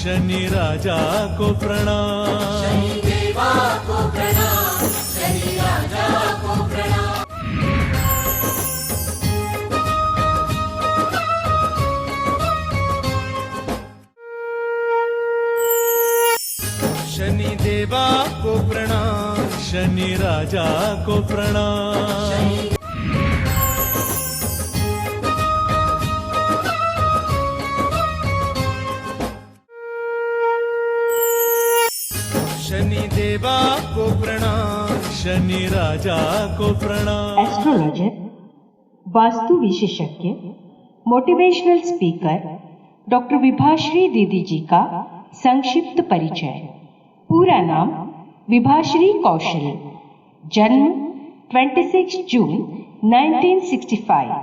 शनि राजा को प्रणाम, शनि देवा को प्रणाम, शनि राजा को प्रणाम। शनि देवा को प्रणाम, शनि राजा को प्रणाम। शनि देवा को प्रणाम, शनि राजा को प्रणाम। एस्ट्रोलॉजर, वास्तु विशेषज्ञ, मोटिवेशनल स्पीकर डॉक्टर विभाश्री दीदी जी का संक्षिप्त परिचय। पूरा नाम विभाश्री कौशल, जन्म 26 जून 1965,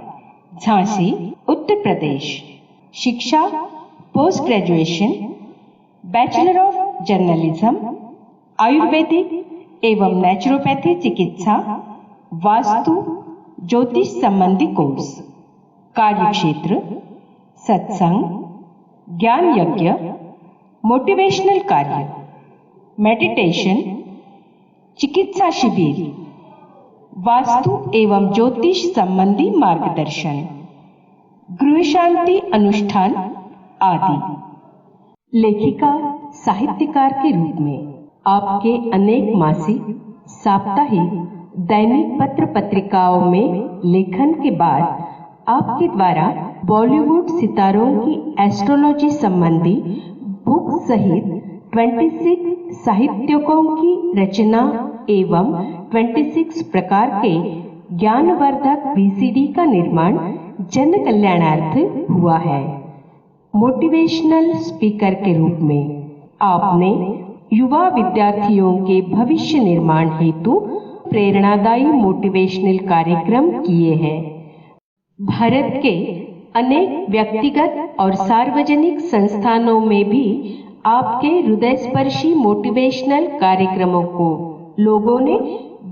झांसी, उत्तर प्रदेश। शिक्षा post graduation, bachelor of journalism, Ayurvedic एवं नेचुरोपैथी चिकित्सा, वास्तु ज्योतिष संबंधी कोर्स। कार्यक्षेत्र सत्संग, ज्ञान यज्ञ, मोटिवेशनल कार्य, मेडिटेशन, चिकित्सा शिविर, वास्तु एवं ज्योतिष संबंधी मार्गदर्शन, गृह शांति अनुष्ठान आदि। लेखिका, साहित्यकार के रूप में आपके अनेक मासिक, साप्ताहिक, दैनिक पत्र पत्रिकाओं में लेखन के बाद आपके द्वारा बॉलीवुड सितारों की एस्ट्रोलॉजी संबंधी बुक सहित 26 साहित्यों की रचना एवं 26 प्रकार के ज्ञानवर्धक VCD का निर्माण जन कल्याणार्थ हुआ है। मोटिवेशनल स्पीकर के रूप में आपने युवा विद्यार्थियों के भविष्य निर्माण हेतु प्रेरणादायी मोटिवेशनल कार्यक्रम किए हैं। भारत के अनेक व्यक्तिगत और सार्वजनिक संस्थानों में भी आपके हृदयस्पर्शी मोटिवेशनल कार्यक्रमों को लोगों ने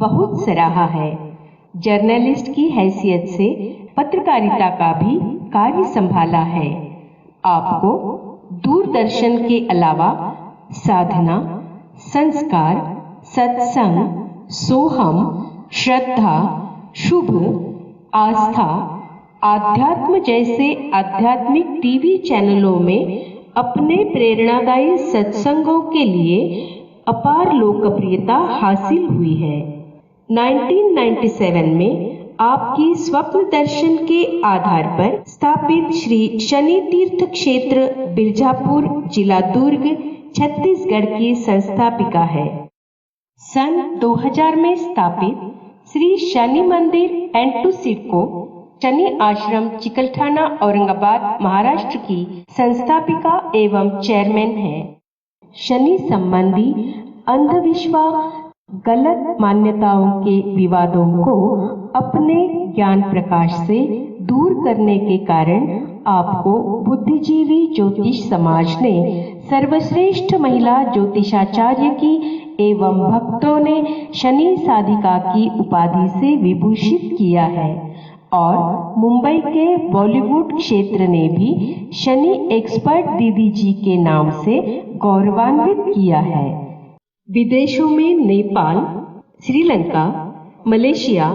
बहुत सराहा है। जर्नलिस्ट की हैसियत से पत्रकारिता का भी कार्य संभाला है। आपको दूरदर्शन के अलावा साधना, संस्कार, सत्संग, सोहम, श्रद्धा, शुभ, आस्था, आध्यात्म जैसे आध्यात्मिक टीवी चैनलों में अपने प्रेरणादायी सत्संगों के लिए अपार लोकप्रियता हासिल हुई है। 1997 में आपकी स्वप्न दर्शन के आधार पर स्थापित श्री शनि तीर्थ क्षेत्र बिरजापुर, जिला दुर्ग, छत्तीसगढ़ की संस्थापिका है। सन 2000 में स्थापित श्री शनि मंदिर एंड टू सिडको, शनि आश्रम, चिकलठाना, औरंगाबाद, महाराष्ट्र की संस्थापिका एवं चेयरमैन है। शनि संबंधी अंधविश्वास, गलत मान्यताओं के विवादों को अपने ज्ञान प्रकाश से दूर करने के कारण आपको बुद्धिजीवी ज्योतिष समाज ने सर्वश्रेष्ठ महिला ज्योतिषाचार्य की एवं भक्तों ने शनि साधिका की उपाधि से विभूषित किया है और मुंबई के बॉलीवुड क्षेत्र ने भी शनि एक्सपर्ट दीदी जी के नाम से गौरवान्वित किया है। विदेशों में Nepal, Sri Lanka, Malaysia,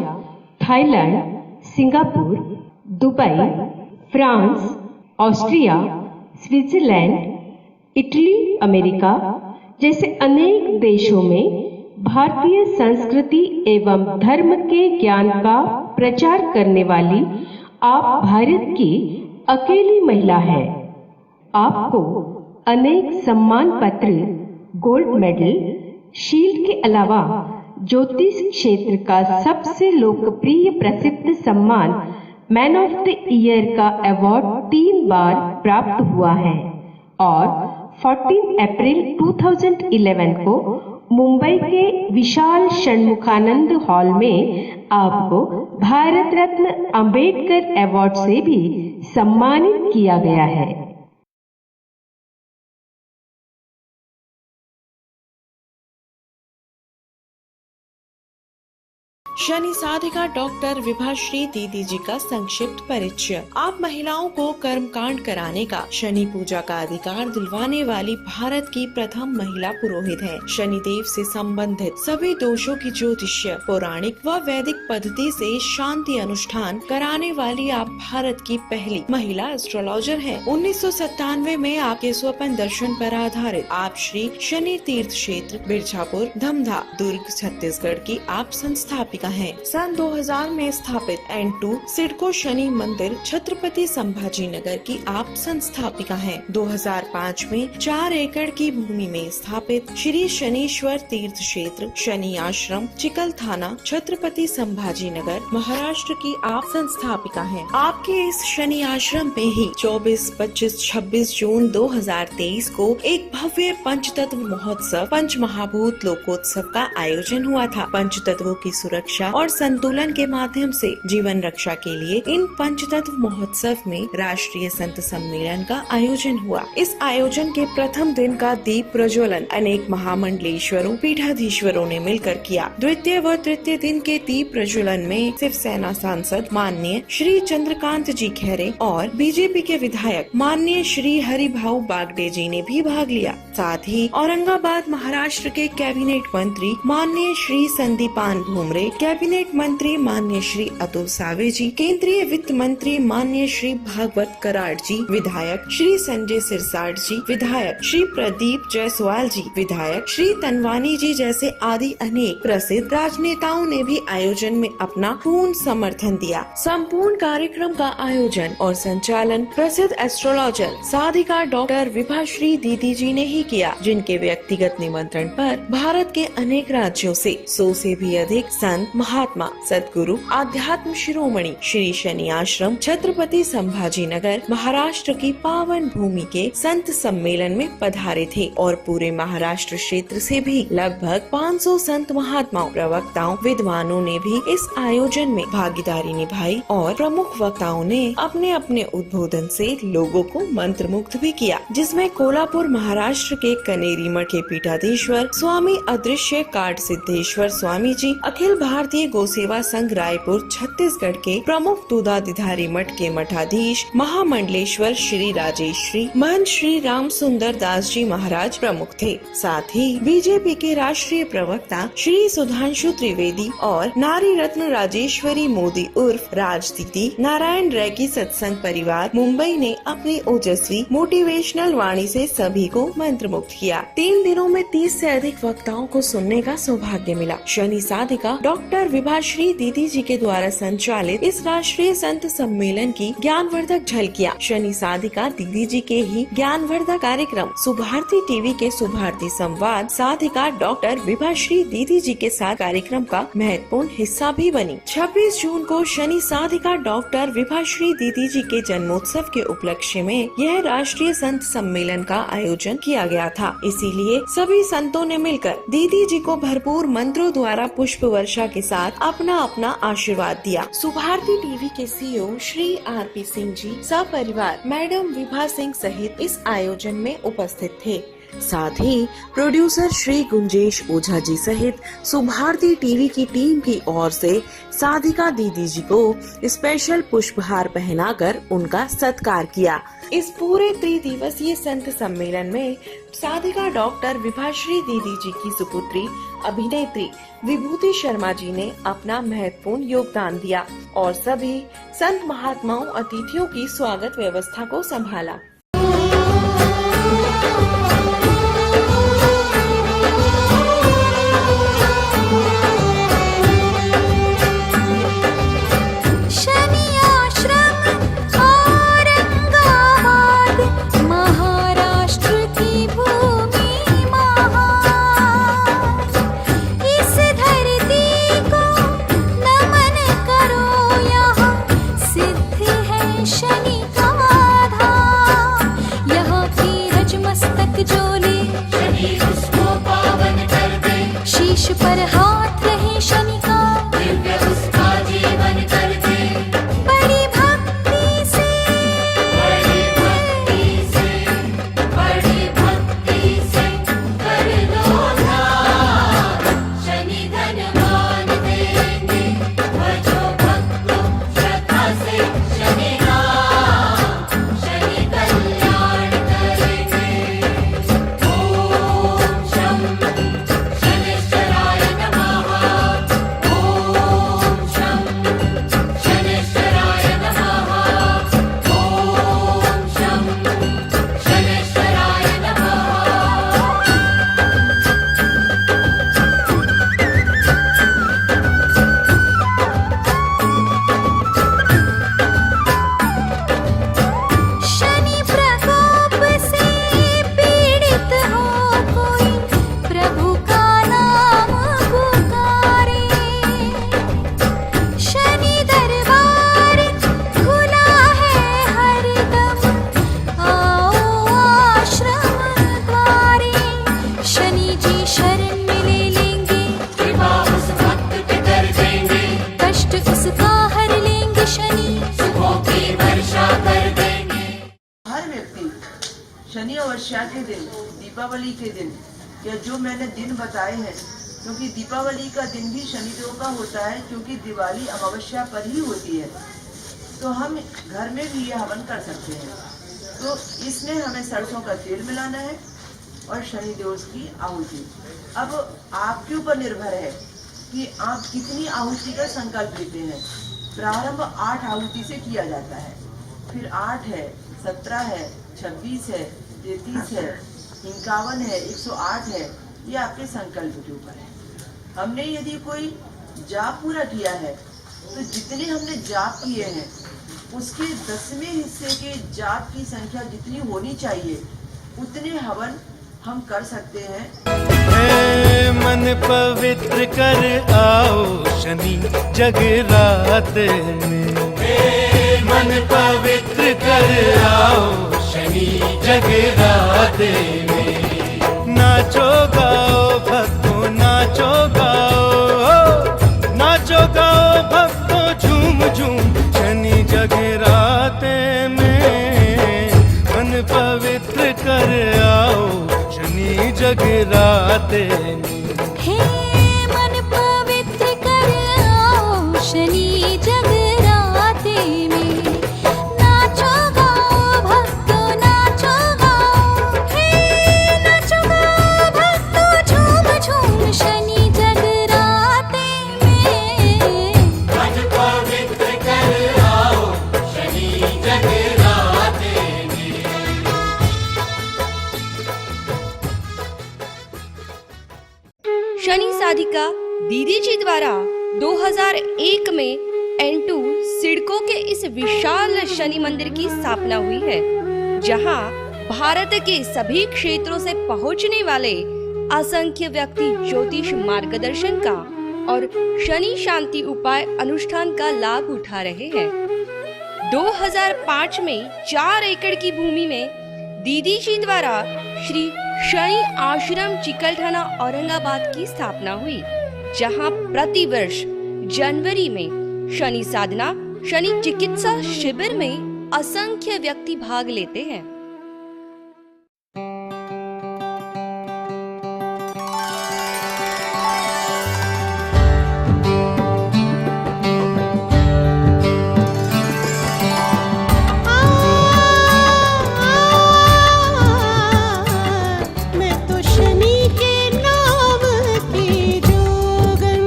Thailand, Singapore, Dubai, France, Austria, Switzerland, Italy, America जैसे अनेक देशों में भारतीय संस्कृति एवं धर्म के ज्ञान का प्रचार करने वाली आप भारत की अकेली महिला है। आपको अनेक सम्मान पत्र, गोल्ड मेडल, शील्ड के अलावा ज्योतिष क्षेत्र का सबसे लोकप्रिय प्रसिद्ध सम्मान मैन ऑफ द ईयर का अवार्ड 3 बार प्राप्त हुआ है और 14 अप्रैल 2011 को मुंबई के विशाल षणमुखानंद हॉल में आपको भारत रत्न अंबेडकर अवार्ड से भी सम्मानित किया गया है। शनि साधिका डॉक्टर विभाश्री दीदी जी का संक्षिप्त परिचय। आप महिलाओं को कर्म कांड कराने का, शनि पूजा का अधिकार दिलवाने वाली भारत की प्रथम महिला पुरोहित हैं। शनि देव से संबंधित सभी दोषों की ज्योतिष्य, पौराणिक व वैदिक पद्धति से शांति अनुष्ठान कराने वाली आप भारत की पहली महिला एस्ट्रोलॉजर हैं। 1997 में आपके स्वप्न दर्शन पर आधारित आप श्री शनि तीर्थ क्षेत्र बिरजापुर धमधा दुर्ग छत्तीसगढ़ की आप संस्थापिका हैं। सन 2000 में स्थापित N2 सिडको शनि मंदिर छत्रपति संभाजी नगर की आप संस्थापिका हैं। 2005 में 4 एकड़ की भूमि में स्थापित श्री शनीश्वर तीर्थ क्षेत्र शनि आश्रम चिकल थाना छत्रपति संभाजी नगर महाराष्ट्र की आप संस्थापिका हैं। आपके इस शनि आश्रम में ही 24, 25, 26 जून 2023 को एक भव्य पंचतत्व महोत्सव पंच महाभूत लोकोत्सव का आयोजन हुआ था। पंचतत्वों की सुरक्षा और संतुलन के माध्यम से जीवन रक्षा के लिए इन पंचतत्व महोत्सव में राष्ट्रीय संत सम्मेलन का आयोजन हुआ। इस आयोजन के प्रथम दिन का दीप प्रज्वलन अनेक महामंडलेश्वरों पीठाधीश्वरों ने मिलकर किया। द्वितीय व तृतीय दिन के दीप प्रज्वलन में शिवसेना सांसद माननीय श्री चंद्रकांत जी खैरे और बीजेपी के विधायक माननीय श्री हरिभाऊ बागडे जी ने भी भाग लिया। साथ ही औरंगाबाद महाराष्ट्र के कैबिनेट मंत्री माननीय श्री संदीपान भुमरे, कैबिनेट मंत्री माननीय श्री अतुल सावे जी, केंद्रीय वित्त मंत्री माननीय श्री भागवत कराड़ जी, विधायक श्री संजय सिरसाट जी, विधायक श्री प्रदीप जायसवाल जी, विधायक श्री तनवानी जी जैसे आदि अनेक प्रसिद्ध राजनेताओं ने भी आयोजन में अपना पूर्ण समर्थन दिया। संपूर्ण कार्यक्रम का आयोजन और संचालन प्रसिद्ध एस्ट्रोलॉजर साधिका डॉक्टर विभाश्री दीदी जी ने ही किया, जिनके व्यक्तिगत निमंत्रण पर भारत के अनेक राज्यों से 100 से भी अधिक संत महात्मा सदगुरु आध्यात्म शिरोमणि श्री शनि आश्रम छत्रपति संभाजी नगर महाराष्ट्र की पावन भूमि के संत सम्मेलन में पधारे थे और पूरे महाराष्ट्र क्षेत्र से भी लगभग 500 संत महात्माओं, प्रवक्ताओं, विद्वानों ने भी इस आयोजन में भागीदारी निभाई और प्रमुख वक्ताओं ने अपने अपने उद्बोधन से लोगों को मंत्रमुग्ध भी किया, जिसमें कोल्हापुर महाराष्ट्र के कनेरी मठ के पीठाधीश्वर स्वामी अदृश्य काट सिद्धेश्वर स्वामी जी, अखिल भारतीय गोसेवा संघ रायपुर छत्तीसगढ़ के प्रमुख दूधाधिधारी मठ के मठाधीश महामंडलेश्वर श्री राजेश्वरी महंत श्री राम सुंदर दास जी महाराज प्रमुख थे। साथ ही बीजेपी के राष्ट्रीय प्रवक्ता श्री सुधांशु त्रिवेदी और नारी रत्न राजेश्वरी मोदी उर्फ राज दीदी नारायण रैकी सत्संग परिवार मुंबई ने अपनी ओजस्वी मोटिवेशनल वाणी से सभी को मंत्रमुग्ध किया। 3 दिनों में 30 से अधिक वक्ताओं को सुनने का सौभाग्य मिला। शनि साधिका डॉक्टर विभाश्री दीदी जी के द्वारा संचालित इस राष्ट्रीय संत सम्मेलन की ज्ञानवर्धक झलकियां शनि साधिका दीदी जी के ही ज्ञानवर्धक कार्यक्रम सुभारती टीवी के सुभारती संवाद साधिका डॉक्टर विभाश्री दीदी जी के साथ कार्यक्रम का महत्वपूर्ण हिस्सा भी बनी। 26 जून को शनि साधिका डॉक्टर विभाश्री दीदी जी के जन्मोत्सव के उपलक्ष्य में यह राष्ट्रीय संत सम्मेलन का आयोजन किया गया था। इसीलिए सभी संतों ने मिलकर दीदी जी को भरपूर मंत्रों द्वारा पुष्प वर्षा के साथ अपना अपना आशीर्वाद दिया। सुभारती टीवी के सीईओ श्री आरपी सिंह जी सपरिवार मैडम विभा सिंह सहित इस आयोजन में उपस्थित थे। साथ ही प्रोड्यूसर श्री गुंजेश ओझा जी सहित सुभारती टीवी की टीम की ओर से साधिका दीदी जी को स्पेशल पुष्पहार पहनाकर उनका सत्कार किया। इस पूरे 3 दिवसीय संत सम्मेलन में साधिका डॉक्टर विभाश्री दीदी जी की सुपुत्री अभिनेत्री विभूति शर्मा जी ने अपना महत्वपूर्ण योगदान दिया और सभी संत महात्माओं अतिथियों की स्वागत व्यवस्था को संभाला। पर हाथ रहे शनि का दिव्य उसका जीवन कर दे। बड़ी भक्ति से कर लो ध्यान, शनि धनवान देंगे। दीपावली के दिन या जो मैंने दिन बताए हैं, क्योंकि दीपावली का दिन भी शनिदेव का होता है, क्योंकि दिवाली अमावस्या पर ही होती है, तो हम घर में भी ये हवन कर सकते हैं। तो इसमें हमें सरसों का तेल मिलाना है और शनिदेव की आहुति। अब आपके ऊपर निर्भर है कि आप कितनी आहुति का संकल्प लेते हैं। प्रारंभ 8 आहुति से किया जाता है, फिर 8 है, 17 है, 26 है, 33 है, 51 है, 108 है, ये आपके संकल्प के ऊपर है। हमने यदि कोई जाप पूरा किया है तो जितने हमने जाप किए हैं उसके 10वें हिस्से के जाप की संख्या जितनी होनी चाहिए उतने हवन हम कर सकते हैं। हे मन पवित्र कर आओ शनि जगरात में, हे मन पवित्र कर आओ शनि जगरात में। नाचो गाओ भक्तों नाचो गाओ, नाचो गाओ भक्तों झूम झूम शनि जगराते में। मन पवित्र कर आओ शनि जगराते में। हे मन पवित्र कर आओ शनि जगराते में। नाचो गाओ भक्तों नाचो गाओ, हे नाचो गाओ भक्तों झूम झूम शनि जगराते में। मन पवित्र कर आओ शनि जगराते में। शनि साधिका दीदी जी द्वारा 2001 में N2 सिडको के इस विशाल शनि मंदिर की स्थापना हुई है, जहां भारत के सभी क्षेत्रों से पहुंचने वाले असंख्य व्यक्ति ज्योतिष मार्गदर्शन का और शनि शांति उपाय अनुष्ठान का लाभ उठा रहे हैं। 2005 में 4 एकड़ की भूमि में दीदी जी द्वारा श्री शनि आश्रम चिकलठाना औरंगाबाद की स्थापना हुई, जहां प्रतिवर्ष जनवरी में शनि साधना शनि चिकित्सा शिविर में असंख्य व्यक्ति भाग लेते हैं। मैं तो शनि के नाम की जोगन,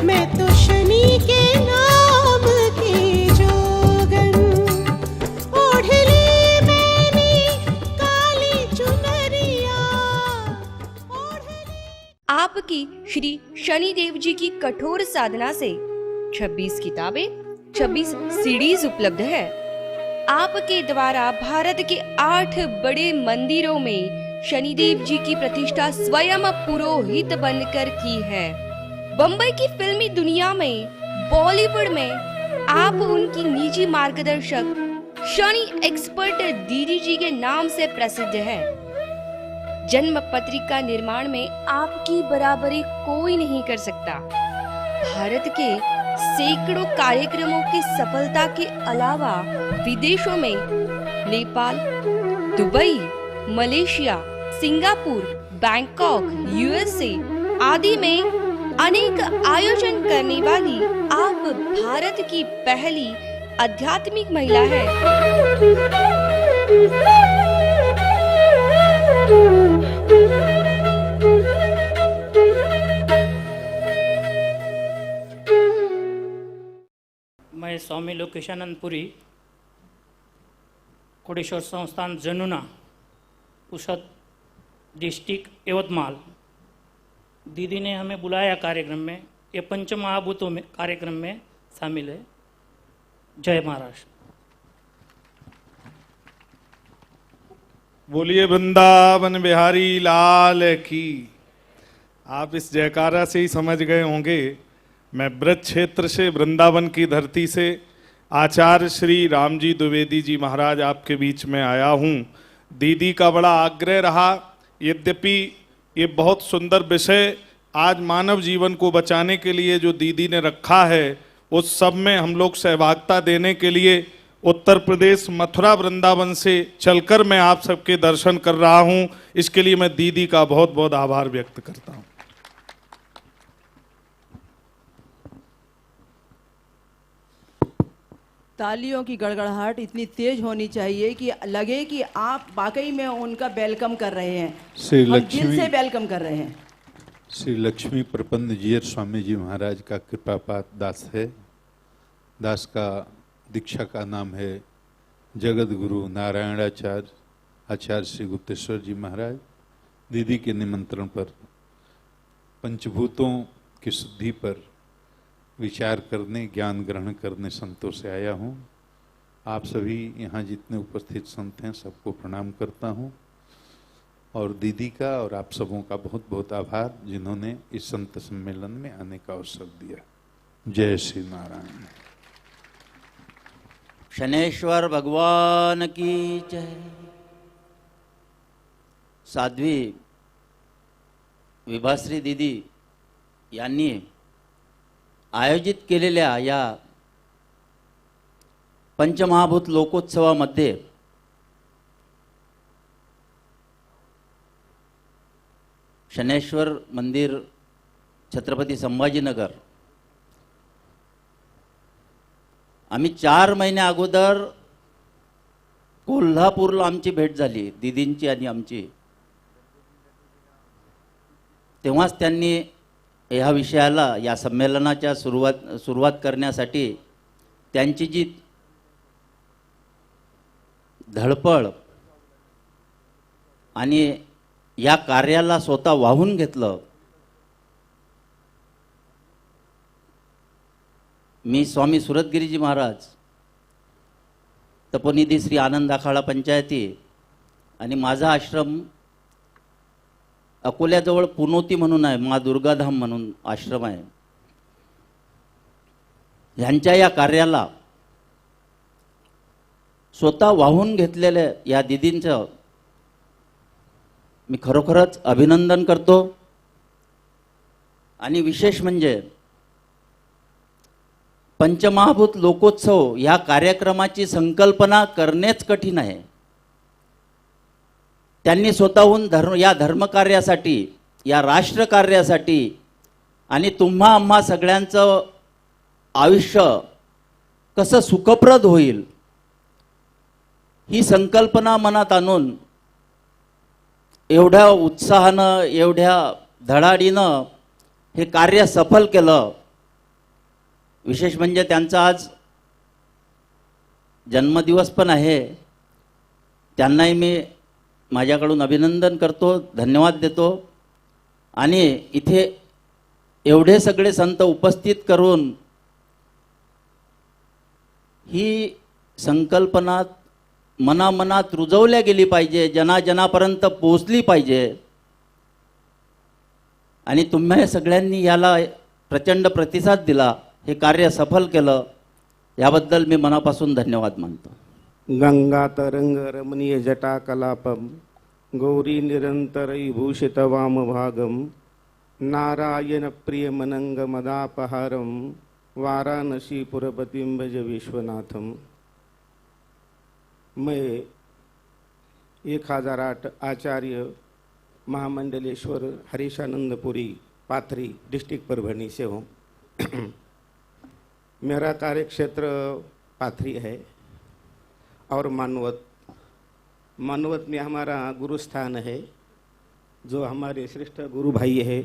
मैं तो शनि के नाम की जोगन। ओढ़ली मैंने काली चुनरिया, आपकी श्री शनि देव जी की कठोर साधना से 26 किताबें, 26 सीडीज उपलब्ध है। आपके द्वारा भारत के 8 बड़े मंदिरों में शनिदेव जी की प्रतिष्ठा स्वयं पुरोहित बनकर की है। बम्बई की फिल्मी दुनिया में, बॉलीवुड में आप उनकी निजी मार्गदर्शक शनि एक्सपर्ट दीदी जी के नाम से प्रसिद्ध है। जन्म पत्रिका निर्माण में आपकी बराबरी कोई नहीं कर सकता। भारत के सैकड़ों कार्यक्रमों की सफलता के अलावा विदेशों में Nepal, Dubai, Malaysia, Singapore, Bangkok, USA आदि में अनेक आयोजन करने वाली आप भारत की पहली आध्यात्मिक महिला है। मैं स्वामी लोकेशानंद पुरी, कोडेश्वर संस्थान जनुना, उषद डिस्ट्रिक्ट यवतमाल। दीदी ने हमें बुलाया कार्यक्रम में, ये पंचमहाभूतों में कार्यक्रम में शामिल है। जय महाराष्ट्र। बोलिए वृंदावन बिहारी लाल की। आप इस जयकारा से ही समझ गए होंगे, मैं ब्रज क्षेत्र से, वृंदावन की धरती से आचार्य श्री रामजी द्विवेदी जी महाराज आपके बीच में आया हूँ। दीदी का बड़ा आग्रह रहा, यद्यपि ये बहुत सुंदर विषय आज मानव जीवन को बचाने के लिए जो दीदी ने रखा है, उस सब में हम लोग सहभागिता देने के लिए उत्तर प्रदेश मथुरा वृंदावन से चलकर मैं आप सबके दर्शन कर रहा हूं। इसके लिए मैं दीदी का बहुत बहुत आभार व्यक्त करता हूं। तालियों की गड़गड़ाहट इतनी तेज होनी चाहिए कि लगे कि आप वाकई में उनका वेलकम कर रहे हैं, श्री हम दिल लक्ष्मी से वेलकम कर रहे हैं। श्री लक्ष्मी प्रपन्न जीयर स्वामी जी महाराज का कृपापात दास है। दास का दीक्षा का नाम है जगत गुरु नारायणाचार्य आचार्य श्री गुप्तेश्वर जी महाराज। दीदी के निमंत्रण पर पंचभूतों की शुद्धि पर विचार करने, ज्ञान ग्रहण करने संतों से आया हूँ। आप सभी यहाँ जितने उपस्थित संत हैं सबको प्रणाम करता हूँ और दीदी का और आप सबों का बहुत बहुत आभार जिन्होंने इस संत सम्मेलन में आने का अवसर दिया। जय श्री नारायण। शनेश्वर भगवान की जय। साध्वी विभाश्री दीदी यांनी आयोजित केलेल्या या पंचमहाभूत लोकोत्सवामध्ये शनेश्वर मंदिर छत्रपती संभाजीनगर आम्ही 4 महिन्या अगोदर कोल्हापूरला आमची भेट झाली दीदींची आणि आमची। तेव्हाच त्यांनी ह्या विषयाला या संमेलनाच्या सुरुवात करण्यासाठी त्यांची जी धडपड आणि या कार्याला स्वतः वाहून घेतलं। मी स्वामी सुरतगिरीजी महाराज तपोनिधी श्री आनंद आखाडा पंचायती आणि माझा आश्रम अकोल्याजवळ पुनोती म्हणून आहे, माँ दुर्गाधाम म्हणून आश्रम आहे। ह्यांच्या या कार्याला स्वतः वाहून घेतलेल्या या दीदींचं मी खरोखरच अभिनंदन करतो। आणि विशेष म्हणजे पंचमहाभूत लोकोत्सव या कार्यक्रमाची संकल्पना करणेच कठीण आहे। त्यांनी स्वतःहून या धर्मकार्यासाठी, या राष्ट्रकार्यासाठी आणि तुम्हा आम्हा सगळ्यांचं आयुष्य कसं सुखप्रद होईल ही संकल्पना मनात आणून एवढ्या उत्साहानं, एवढ्या धडाडीनं हे कार्य सफल केलं। विशेष म्हणजे त्यांचा आज जन्मदिवस पण आहे। त्यांनाही मी माझ्याकडून अभिनंदन करतो, धन्यवाद देतो। आणि इथे एवढे सगळे संत उपस्थित करून ही संकल्पना मनामनात रुजवल्या गेली पाहिजे, जनाजनापर्यंत पोहोचली पाहिजे। आणि तुम्ही सगळ्यांनी याला प्रचंड प्रतिसाद दिला, हे कार्य सफल केलं, याबद्दल मी मनापासून धन्यवाद मानतो। गंगा तरंग रमणीय जटा कलापम गौरी निरंतरै भूषित वाम भागम नारायण प्रिय मनंग मदापहारम वाराणसी पुरपतिम भज विश्वनाथम। मैं 1008 आचार्य महामंडलेश्वर हरीशानंदपुरी पाथरी डिस्ट्रिक्ट परभणी से हूँ। मेरा कार्यक्षेत्र पाथरी है और मानवत में हमारा गुरुस्थान है, जो हमारे श्रेष्ठ गुरु भाई है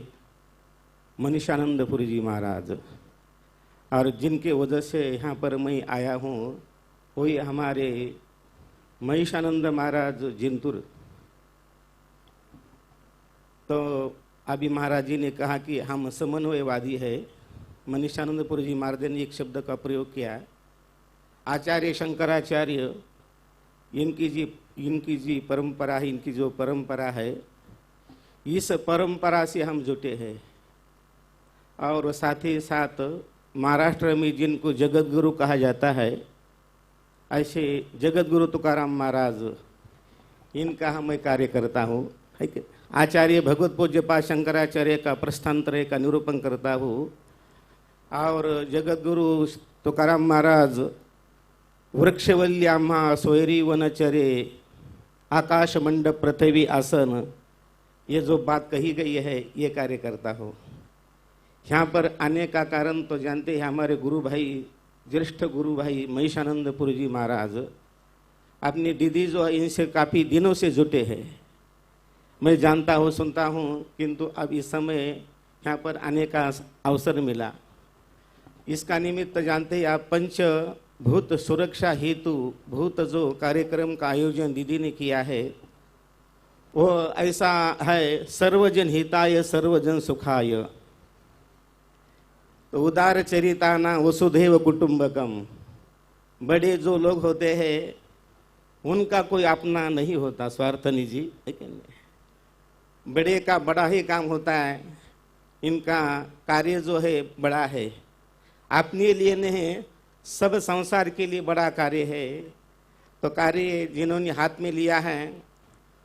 मनीषानंदपुरी जी महाराज, और जिनके वजह से यहाँ पर मैं आया हूँ वही हमारे मनीषानंद महाराज जिंतुर। तो अभी महाराज जी ने कहा कि हम समन्वयवादी है। मनीषानंदपुरी जी महाराज ने एक शब्द का प्रयोग किया, आचार्य शंकराचार्य इनकी जी परंपरा है, इनकी जो परंपरा है, इस परंपरा से हम जुटे हैं। और साथ ही साथ महाराष्ट्र में जिनको जगत गुरु कहा जाता है, ऐसे जगत गुरु तुकाराम महाराज, इनका मैं कार्य करता हूँ। आचार्य भगवत पूज्यपाद शंकराचार्य का प्रस्थांतर का निरूपण करता हूँ। और जगत गुरु तुकाराम महाराज वृक्षवल्याम्हा सोयरी वनचरे आकाश मंडप पृथ्वी आसन, ये जो बात कही गई है ये कार्य करता हो। यहाँ पर आने का कारण तो जानते हैं, हमारे गुरु भाई, ज्येष्ठ गुरु भाई महिषानंदपुर जी महाराज अपनी दीदी जो है इनसे काफ़ी दिनों से जुटे हैं। मैं जानता हूँ, सुनता हूँ, किंतु अब इस समय यहाँ पर आने का अवसर मिला। इसका निमित्त जानते हैं आप, पंचभूत सुरक्षा हेतु भूत जो कार्यक्रम का आयोजन दीदी ने किया है वो ऐसा है, सर्वजन हिताय सर्वजन सुखाय। तो उदार चरिताना वसुधैव कुटुंबकम, बड़े जो लोग होते हैं उनका कोई अपना नहीं होता, स्वार्थ निजी, लेकिन बड़े का बड़ा ही काम होता है, इनका कार्य जो है बड़ा है, अपने लिए नहीं सब संसार के लिए बड़ा कार्य है। तो कार्य जिन्होंने हाथ में लिया है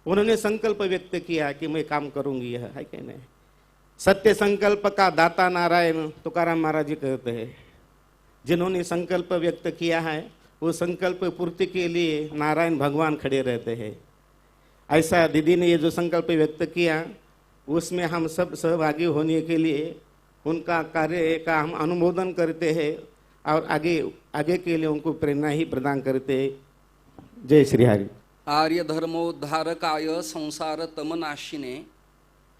उन्होंने संकल्प व्यक्त किया कि मैं काम करूंगी, यह है कि नहीं। सत्य संकल्प का दाता नारायण तुकाराम महाराज जी कहते हैं। जिन्होंने संकल्प व्यक्त किया है वो संकल्प पूर्ति के लिए नारायण भगवान खड़े रहते हैं। ऐसा दीदी ने ये जो संकल्प व्यक्त किया उसमें हम सब सहभागी होने के लिए उनका कार्य का हम अनुमोदन करते हैं और आगे के लिए उनको प्रेरणा ही प्रदान करते हैं। जय श्री हरि। आर्य धर्मोद्धारकाय संसार तमनाशिने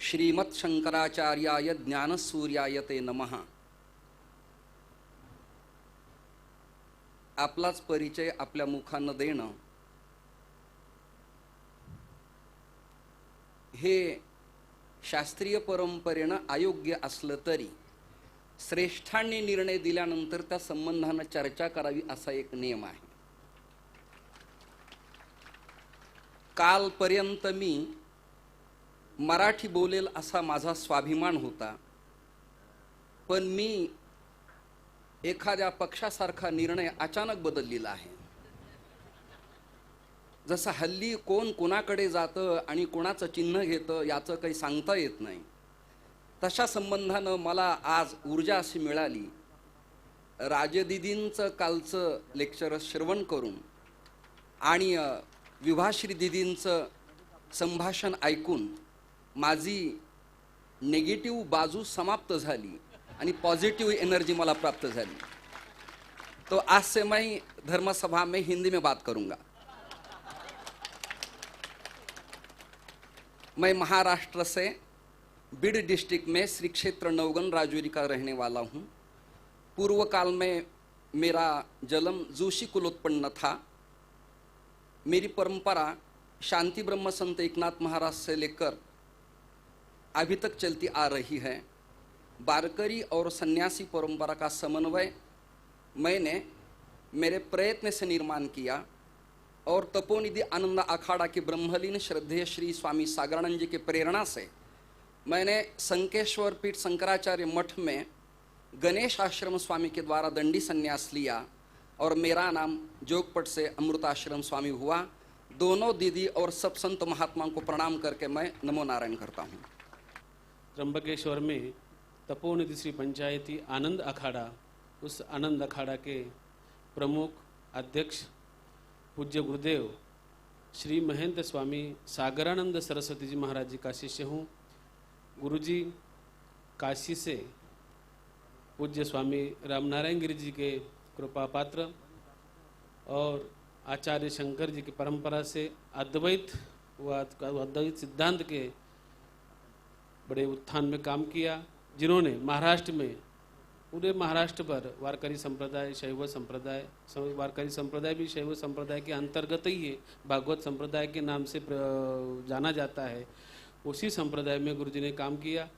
श्रीमत् शंकराचार्याय ज्ञान सूर्याय ते नमः। आपलाच परिचय आपल्या मुखानं देणं हे शास्त्रीय परंपरेनं अयोग्य असलं तरी श्रेष्ठांनी निर्णय दिल्यानंतर त्या संबंधानं चर्चा करावी असा एक नियम आहे। कालपर्यंत मी मराठी बोलेल असा माझा स्वाभिमान होता, पण मी एखाद्या पक्षासारखा निर्णय अचानक बदललेला आहे। जसं हल्ली कोण कोणाकडे जातं आणि कोणाचं चिन्ह घेतं याचं काही सांगता येत नाही, तशा संबंधानं मला आज ऊर्जा अशी मिळाली, राजदीदींचं कालचं लेक्चर श्रवण करून आणि विभाश्री दीदींचं संभाषण ऐकून माझी नेगेटिव्ह बाजू समाप्त झाली आणि पॉजिटिव एनर्जी मला प्राप्त झाली। तो आज से मैं धर्मसभा में हिंदी में बात करूंगा। मैं महाराष्ट्र से बीड डिस्ट्रिक्ट में श्री क्षेत्र नवगन राजौरी का रहने वाला हूँ। पूर्व काल में मेरा जन्म जोशी कुलोत्पन्न था। मेरी परंपरा शांति ब्रह्म संत एकनाथ महाराज से लेकर अभी तक चलती आ रही है। वारकरी और सन्यासी परंपरा का समन्वय मैंने मेरे प्रयत्न से निर्माण किया और तपोनिधि आनंद अखाड़ा के ब्रह्मलीन श्रद्धेय श्री स्वामी सागरानंद जी के प्रेरणा से मैंने संकेश्वर पीठ शंकराचार्य मठ में गणेश आश्रम स्वामी के द्वारा दंडी संन्यास लिया और मेरा नाम जोगपट से अमृताश्रम स्वामी हुआ। दोनों दीदी और सब संत महात्माओं को प्रणाम करके मैं नमो नारायण करता हूँ। त्र्यंबकेश्वर में तपोनिधि श्री पंचायती आनंद अखाड़ा, उस आनंद अखाड़ा के प्रमुख अध्यक्ष पूज्य गुरुदेव श्री महेंद्र स्वामी सागरानंद सरस्वती जी महाराज जी का शिष्य हूँ। गुरुजी काशी से पूज्य स्वामी रामनारायण गिरी जी के कृपा पात्र और आचार्य शंकर जी की परंपरा से अद्वैत सिद्धांत के बड़े उत्थान में काम किया, जिन्होंने महाराष्ट्र में पूरे महाराष्ट्र पर वारकरी संप्रदाय, शैव संप्रदाय, वारकरी संप्रदाय भी शैव संप्रदाय के अंतर्गत ही है, भागवत संप्रदाय के नाम से जाना जाता है। उसी संप्रदाय में गुरुजी ने काम किया।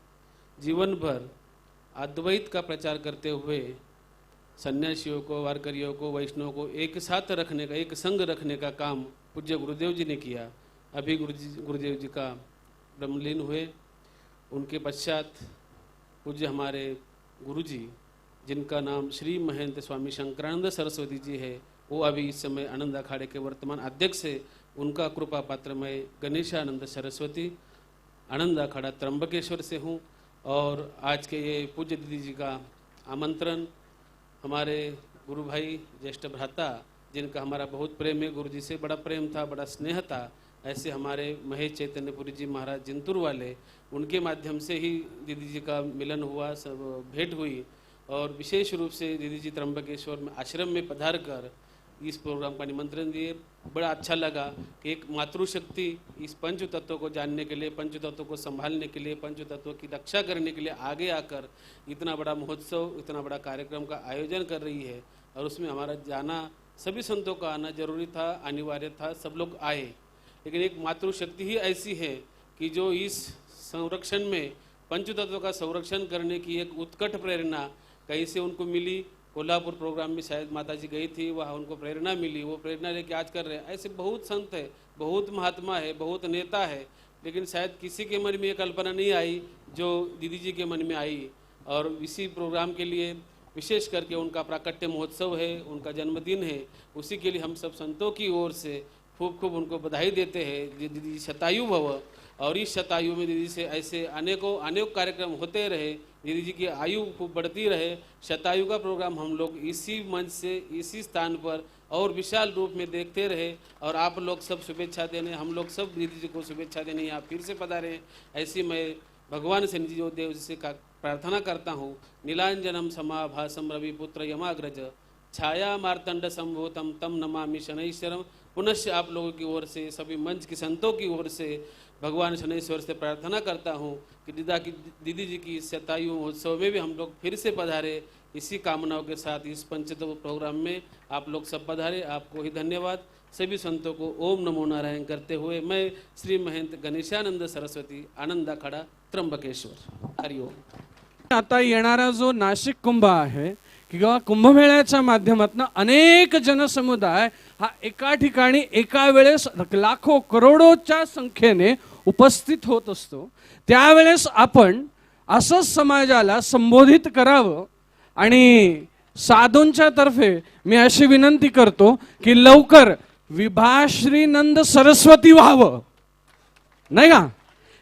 जीवन भर अद्वैत का प्रचार करते हुए सन्यासियों को, वारकरियों को, वैष्णव को एक साथ रखने का, एक संग रखने का काम पूज्य गुरुदेव जी ने किया। अभी गुरुदेव जी का ब्रह्मलीन हुए। उनके पश्चात पूज्य हमारे गुरुजी जिनका नाम श्री महेंद्र स्वामी शंकरानंद सरस्वती जी है, वो अभी इस समय आनंद अखाड़े के वर्तमान अध्यक्ष है। उनका कृपा पात्र मैं गणेशानंद सरस्वती आनंद अखाड़ा त्र्यंबकेश्वर से हूँ। और आज के ये पूज्य दीदी जी का आमंत्रण हमारे गुरु भाई ज्येष्ठ भ्राता जिनका हमारा बहुत प्रेम है, गुरु जी से बड़ा प्रेम था, बड़ा स्नेह था। ऐसे हमारे महेश चैतन्यपुरी जी महाराज जिंतूर वाले, उनके माध्यम से ही दीदी जी का मिलन हुआ, सब भेंट हुई। और विशेष रूप से दीदी जी त्र्यंबकेश्वर में आश्रम में पधार कर इस प्रोग्राम का निमंत्रण दिए। बड़ा अच्छा लगा कि एक मातृशक्ति इस पंच तत्वों को जानने के लिए, पंच तत्वों को संभालने के लिए, पंच तत्वों की रक्षा करने के लिए आगे आकर इतना बड़ा महोत्सव, इतना बड़ा कार्यक्रम का आयोजन कर रही है। और उसमें हमारा जाना, सभी संतों का आना जरूरी था, अनिवार्य था, सब लोग आए। लेकिन एक मातृशक्ति ही ऐसी है कि जो इस संरक्षण में, पंच तत्वों का संरक्षण करने की एक उत्कट प्रेरणा कहीं से उनको मिली। कोल्हापुर प्रोग्राम में शायद माता जी गई थी, वहाँ उनको प्रेरणा मिली, वो प्रेरणा लेके आज कर रहे हैं। ऐसे बहुत संत है, बहुत महात्मा है, बहुत नेता है, लेकिन शायद किसी के मन में ये कल्पना नहीं आई जो दीदी जी के मन में आई। और इसी प्रोग्राम के लिए विशेष करके उनका प्राकट्य महोत्सव है, उनका जन्मदिन है, उसी के लिए हम सब संतों की ओर से खूब खूब उनको बधाई देते हैं। दीदी शतायु भव। और इस शतायु में दीदी से ऐसे अनेक कार्यक्रम होते रहे, दीदी जी की आयु खूब बढ़ती रहे। शतायु का प्रोग्राम हम लोग इसी मंच से, इसी स्थान पर और विशाल रूप में देखते रहे। और आप लोग सब शुभेच्छा देने, हम लोग सब दीदी जी को शुभेच्छा देने यहाँ फिर से पधारे। ऐसी मैं भगवान से निजी देव जी से प्रार्थना करता हूँ। नीलांजनम समाभासम रविपुत्र यमाग्रज छाया मार्तंड संभूतम तम नमामि शनैश्वरम। पुनश्च आप लोगों की ओर से, सभी मंच के संतों की ओर से भगवान शनैश्वर से प्रार्थना करता हूँ कि दीदी जी की शतायु महोत्सव में भी हम लोग फिर से पधारे। इसी कामनाओं के साथ इस पंचतत्व प्रोग्राम में आप लोग सब पधारे। आपको ही धन्यवाद। सभी संतों को ओम नमो नारायण करते हुए मैं श्री महंत गणेशानंद सरस्वती आनंद अखाडा त्र्यंबकेश्वर, हरिओम। आता येणारा जो नाशिक कुंभ आहे किंवा कुंभमेळ्याच्या माध्यमातून अनेक जनसमुदाय हा एका ठिकाणी एका वेळेस लाखो करोडोच्या संख्येने उपस्थित होत असतो। त्यावेळेस आपण असंच समाजाला संबोधित करावं। आणि साधूंच्या तर्फे मी अशी विनंती करतो की लवकर विभाश्रीनंद सरस्वती व्हावं, नाही का,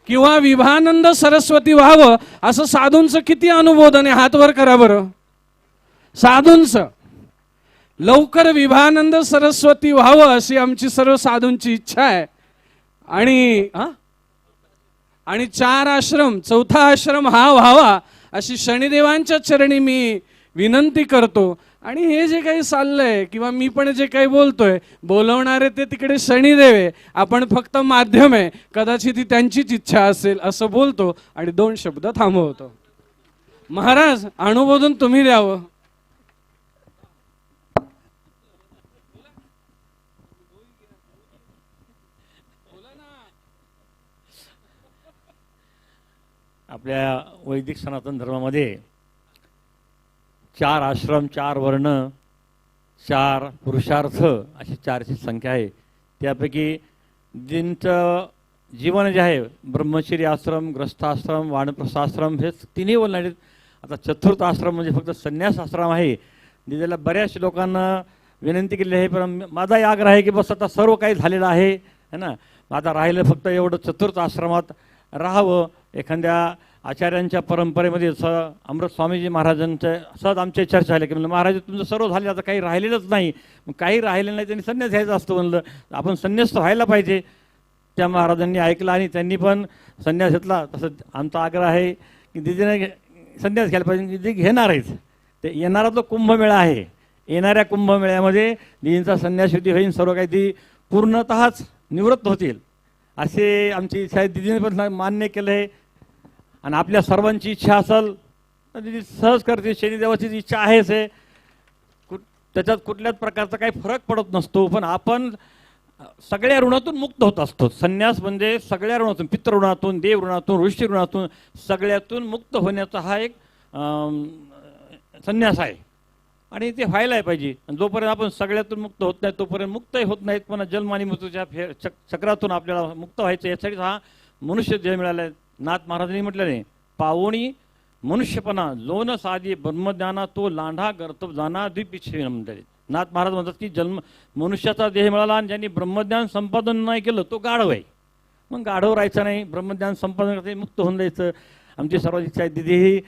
किंवा विभानंद सरस्वती व्हावं असं साधूंचं किती अनुमोदन आहे, हात वर करा बरं। साधूंचं लवकर विभानंद सरस्वती व्हावं अशी आमची सर्व साधूंची इच्छा आहे। आणि 4 आश्रम, 4था आश्रम हा व्हावा अशी शनिदेवांच्या चरणी मी विनंती करतो। आणि हे जे काही चाललंय किंवा मी पण जे काही बोलतोय, बोलवणारे ते तिकडे शनिदेव आहे, आपण फक्त माध्यम आहे, कदाचित ती त्यांचीच इच्छा असेल असं बोलतो आणि 2 शब्द थांबवतो। महाराज अनुमोदन तुम्ही द्यावं। आपल्या वैदिक सनातन धर्मामध्ये 4 आश्रम, 4 वर्ण, 4 पुरुषार्थ अशी 4ची संख्या आहे। त्यापैकी ज्यांचं जीवन जे आहे ब्रह्मचर्य आश्रम, ग्रस्थाश्रम, वानप्रस्थाश्रम हे 3ही वर्ण आहेत। आता 4था आश्रम म्हणजे फक्त संन्यास आश्रम आहे। ज्याला बऱ्याच लोकांना विनंती केली आहे, पण माझा आग्रह आहे की बस आता सर्व काही झालेलं आहे है ना, आता राहिलं फक्त एवढं 4था आश्रमात राहावं। एखाद्या आचार्यांच्या परंपरेमध्ये अमृत स्वामीजी महाराजांच्या सहज आमच्या चर्चा झाली की म्हणलं महाराज तुमचं सर्व झालं, आता काही राहिलेलंच नाही, मग काही राहिलेलं नाही, त्यांनी संन्यास घ्यायचा असतो। म्हणलं आपण संन्यास व्हायला पाहिजे। त्या महाराजांनी ऐकलं आणि त्यांनी पण संन्यास घेतला। तसं आमचा आग्रह आहे की दिदीने संन्यास घ्यायला पाहिजे, जे घेणार आहेत ते येणारा जो कुंभमेळा आहे, येणाऱ्या कुंभमेळ्यामध्ये दिदींचा संन्यासविधी होईल, सर्व काही ती पूर्णतःच निवृत्त होतील असे आमची इच्छा आहे। दिदीने पण मान्य केलं आहे आणि आपल्या सर्वांची इच्छा असेल तर दिदी सहज करते। शनिदेवाची इच्छा आहेच आहे, त्याच्यात कुठल्याच प्रकारचा काही फरक पडत नसतो, पण आपण सगळ्या ऋणातून मुक्त होत असतो। संन्यास म्हणजे सगळ्या ऋणातून, पितृ ऋणातून, देव ऋणातून, ऋषी ऋणातून, सगळ्यातून मुक्त होण्याचा हा एक संन्यास आहे आणि ते व्हायला पाहिजे। जोपर्यंत आपण सगळ्यातून मुक्त होत नाही तोपर्यंत मुक्तही होत नाहीत, पण जन्म आणि मृत्यूच्या चक्रातून आपल्याला मुक्त व्हायचं। यासाठी हा मनुष्य देह मिळाला आहे। नाथ महाराजांनी म्हटलेले पावणी मनुष्यपणा जो न साधी ब्रह्मज्ञाना तो लांढा कर्तव्य जाना द्विपिछे म्हणतात। नाथ महाराज म्हणतात की जन्म मनुष्याचा देह मिळाला आणि ज्यांनी ब्रह्मज्ञान संपादन नाही केलं तो गाढव आहे, मग गाढव राहायचं नाही, ब्रह्मज्ञान संपादन करते मुक्त होऊन जायचं। आमची सर्वांची इच्छा आहे दिदी ही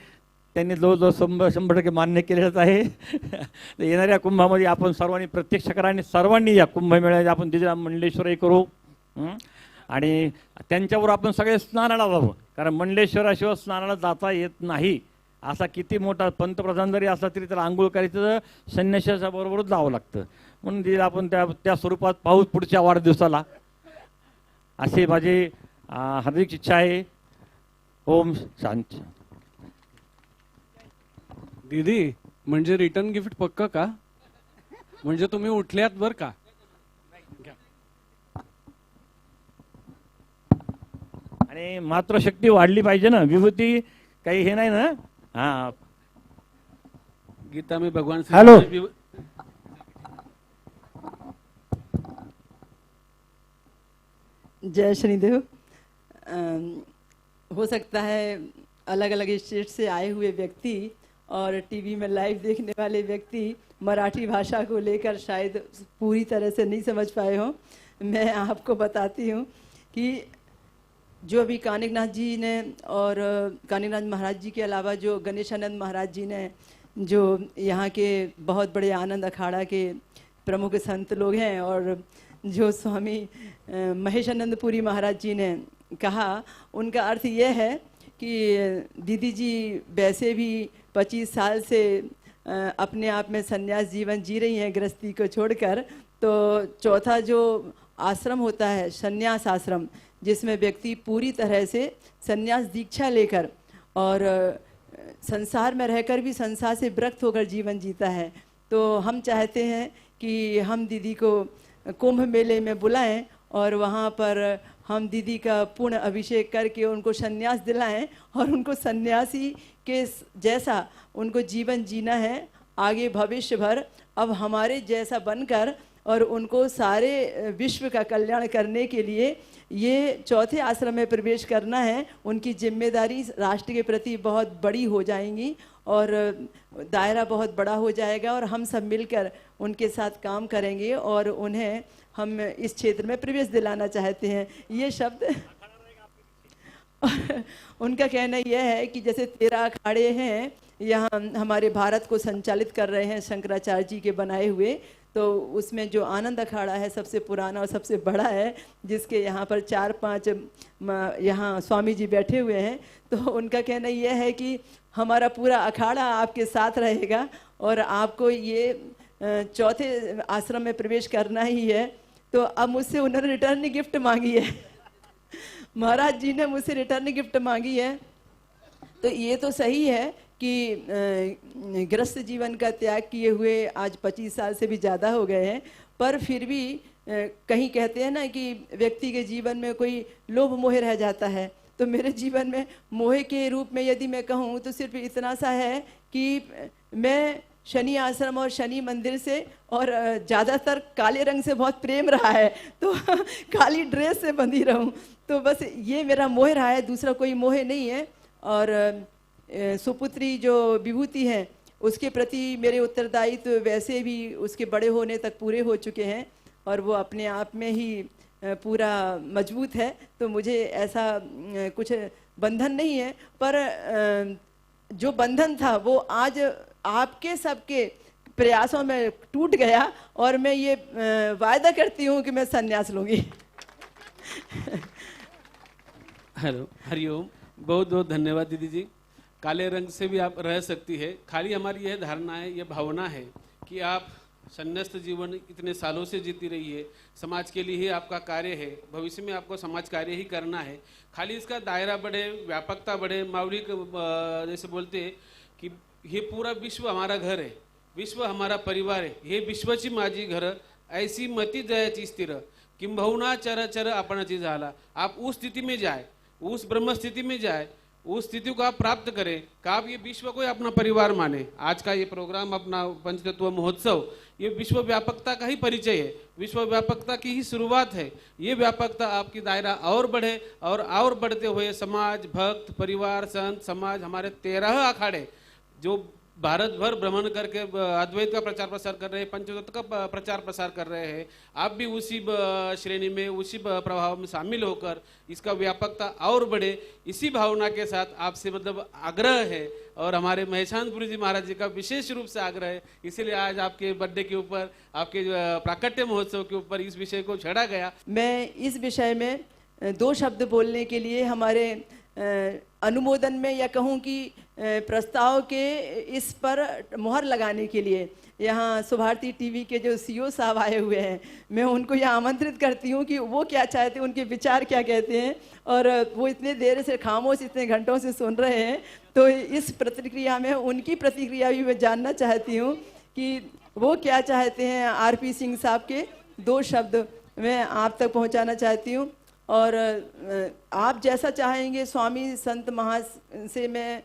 त्यांनी जवळजवळ 100% मान्य केलेलंच आहे. तर येणाऱ्या कुंभामध्ये आपण सर्वांनी प्रत्यक्ष करा आणि सर्वांनी या कुंभमेळ्यात आपण तिथे मंडलेश्वरही करू. आणि त्यांच्यावर आपण सगळे स्नानाला जाऊ, कारण मंडलेश्वराशिवाय स्नानाला जाता येत नाही. असा किती मोठा पंतप्रधान जरी असला तरी त्याला आंघोळ करायचं तर संन्याशाच्या बरोबरच जावं लागतं. म्हणून तिला आपण त्या स्वरूपात पाहू पुढच्या वाढदिवसाला, अशी माझी हार्दिक इच्छा आहे. ओम शांती. दीदी, म्हणजे रिटर्न गिफ्ट पक्क का? म्हणजे तुम्ही उठल्यात बर का? आणि मातृशक्ती वाढली पाहिजे ना, विभूती काही हे नाही ना. हाँ, गीता में भगवान श्री हेलो, जय शनिदेव. हो सकता है अलग अलग स्टेट से आए हुए व्यक्ति और टीवी में लाइव देखने वाले व्यक्ति मराठी भाषा को लेकर शायद पूरी तरह से नहीं समझ पाए हों. मैं आपको बताती हूँ कि जो अभी कानिकनाथ जी ने और कानिकनाथ महाराज जी के अलावा जो गणेशानंद महाराज जी ने, जो यहाँ के बहुत बड़े आनंद अखाड़ा के प्रमुख संत लोग हैं, और जो स्वामी महेशानंदपुरी महाराज जी ने कहा, उनका अर्थ ये है कि दीदी जी वैसे भी 25 साल से अपने आप में संन्यास जीवन जी रही हैं गृहस्थी को छोड़कर. तो चौथा जो आश्रम होता है संन्यास आश्रम, जिसमें व्यक्ति पूरी तरह से संन्यास दीक्षा लेकर और संसार में रहकर भी संसार से विरक्त होकर जीवन जीता है. तो हम चाहते हैं कि हम दीदी को कुंभ मेले में बुलाएं और वहाँ पर हम दीदी का पूर्ण अभिषेक करके उनको संन्यास दिलाएं और उनको सन्यासी के जैसा उनको जीवन जीना है आगे भविष्य भर, अब हमारे जैसा बनकर, और उनको सारे विश्व का कल्याण करने के लिए ये चौथे आश्रम में प्रवेश करना है. उनकी जिम्मेदारी राष्ट्र के प्रति बहुत बड़ी हो जाएंगी और दायरा बहुत बड़ा हो जाएगा, और हम सब मिलकर उनके साथ काम करेंगे और उन्हें हम इस क्षेत्र में प्रवेश दिलाना चाहते हैं. ये शब्द उनका कहना यह है कि जैसे 13 अखाड़े हैं यहाँ हमारे भारत को संचालित कर रहे हैं शंकराचार्य जी के बनाए हुए, तो उसमें जो आनंद अखाड़ा है सबसे पुराना और सबसे बड़ा है, जिसके यहाँ पर 4-5 यहाँ स्वामी जी बैठे हुए हैं. तो उनका कहना यह है कि हमारा पूरा अखाड़ा आपके साथ रहेगा और आपको ये चौथे आश्रम में प्रवेश करना ही है. तो अब मुझसे उन्होंने रिटर्न गिफ्ट मांगी है. महाराज जी ने मुझसे रिटर्न गिफ्ट मांगी है. तो ये तो सही है कि गृहस्थ जीवन का त्याग किए हुए आज 25 साल से भी ज़्यादा हो गए हैं, पर फिर भी कहीं कहते हैं ना कि व्यक्ति के जीवन में कोई लोभ मोह रह जाता है. तो मेरे जीवन में मोह के रूप में यदि मैं कहूँ तो सिर्फ इतना सा है कि मैं शनि आश्रम और शनि मंदिर से, और ज़्यादातर काले रंग से बहुत प्रेम रहा है, तो काली ड्रेस से बंधी रहूं. तो बस ये मेरा मोह रहा है, दूसरा कोई मोह नहीं है. और सुपुत्री जो विभूति है उसके प्रति मेरे उत्तरदायित्व वैसे भी उसके बड़े होने तक पूरे हो चुके हैं और वो अपने आप में ही पूरा मजबूत है. तो मुझे ऐसा कुछ बंधन नहीं है, पर जो बंधन था वो आज आपके सबके प्रयासों में टूट गया और मैं ये वायदा करती हूँ कि मैं संन्यास लूँगी. हेलो, हरिओम. बहुत बहुत धन्यवाद दीदी जी. काले रंग से भी आप रह सकती है. खाली हमारी यह धारणा है, यह भावना है कि आप संन्यास्त जीवन इतने सालों से जीती रही है, समाज के लिए ही आपका कार्य है, भविष्य में आपको समाज कार्य ही करना है. खाली इसका दायरा बढ़े, व्यापकता बढ़े, मौलिक जैसे बोलते हैं कि हे पूरा विश्व हमारा घर है, विश्व हमारा परिवार है, हे विश्वची माझी घर, ऐसी मती जयाची स्थिर, किंबहुना चर चर आपणाची झाला. आप उस स्थिति में जाए, उस ब्रह्म स्थिति में जाए, उस स्थिति को आप प्राप्त करें कि आप ये विश्व को अपना परिवार माने. आज का ये प्रोग्राम, अपना पंचतत्व महोत्सव, ये विश्व व्यापकता का ही परिचय है, विश्व व्यापकता की ही शुरुआत है. ये व्यापकता आपकी दायरा और बढ़े और बढ़ते हुए समाज, भक्त, परिवार, संत, समाज, हमारे 13 अखाड़े जो भारत भर भ्रमण करके अद्वैत का प्रचार प्रसार कर रहे हैं, पंचतत्व का प्रचार प्रसार कर रहे हैं। आप भी उसी श्रेणी में, उसी प्रभाव में शामिल होकर इसका व्यापकता और बढ़े, इसी भावना के साथ आपसे मतलब आग्रह है। और हमारे महेशानपुरी जी महाराज जी का विशेष रूप से आग्रह है, इसीलिए आज आपके बर्थडे के ऊपर, आपके प्राकट्य महोत्सव के ऊपर इस विषय को छेड़ा गया। मैं इस विषय में 2 शब्द बोलने के लिए हमारे अनुमोदन में, या कहूँ कि प्रस्ताव के इस पर मुहर लगाने के लिए यहाँ सुभारती टीवी के जो सीईओ साहब आए हुए हैं, मैं उनको यहाँ आमंत्रित करती हूँ कि वो क्या चाहते हैं, उनके विचार क्या कहते हैं। और वो इतने देर से खामोश, इतने घंटों से सुन रहे हैं, तो इस प्रतिक्रिया में उनकी प्रतिक्रिया भी मैं जानना चाहती हूँ कि वो क्या चाहते हैं। आरपी सिंह साहब के 2 शब्द मैं आप तक पहुँचाना चाहती हूँ। और आप जैसा चाहेंगे, स्वामी संत महा से मैं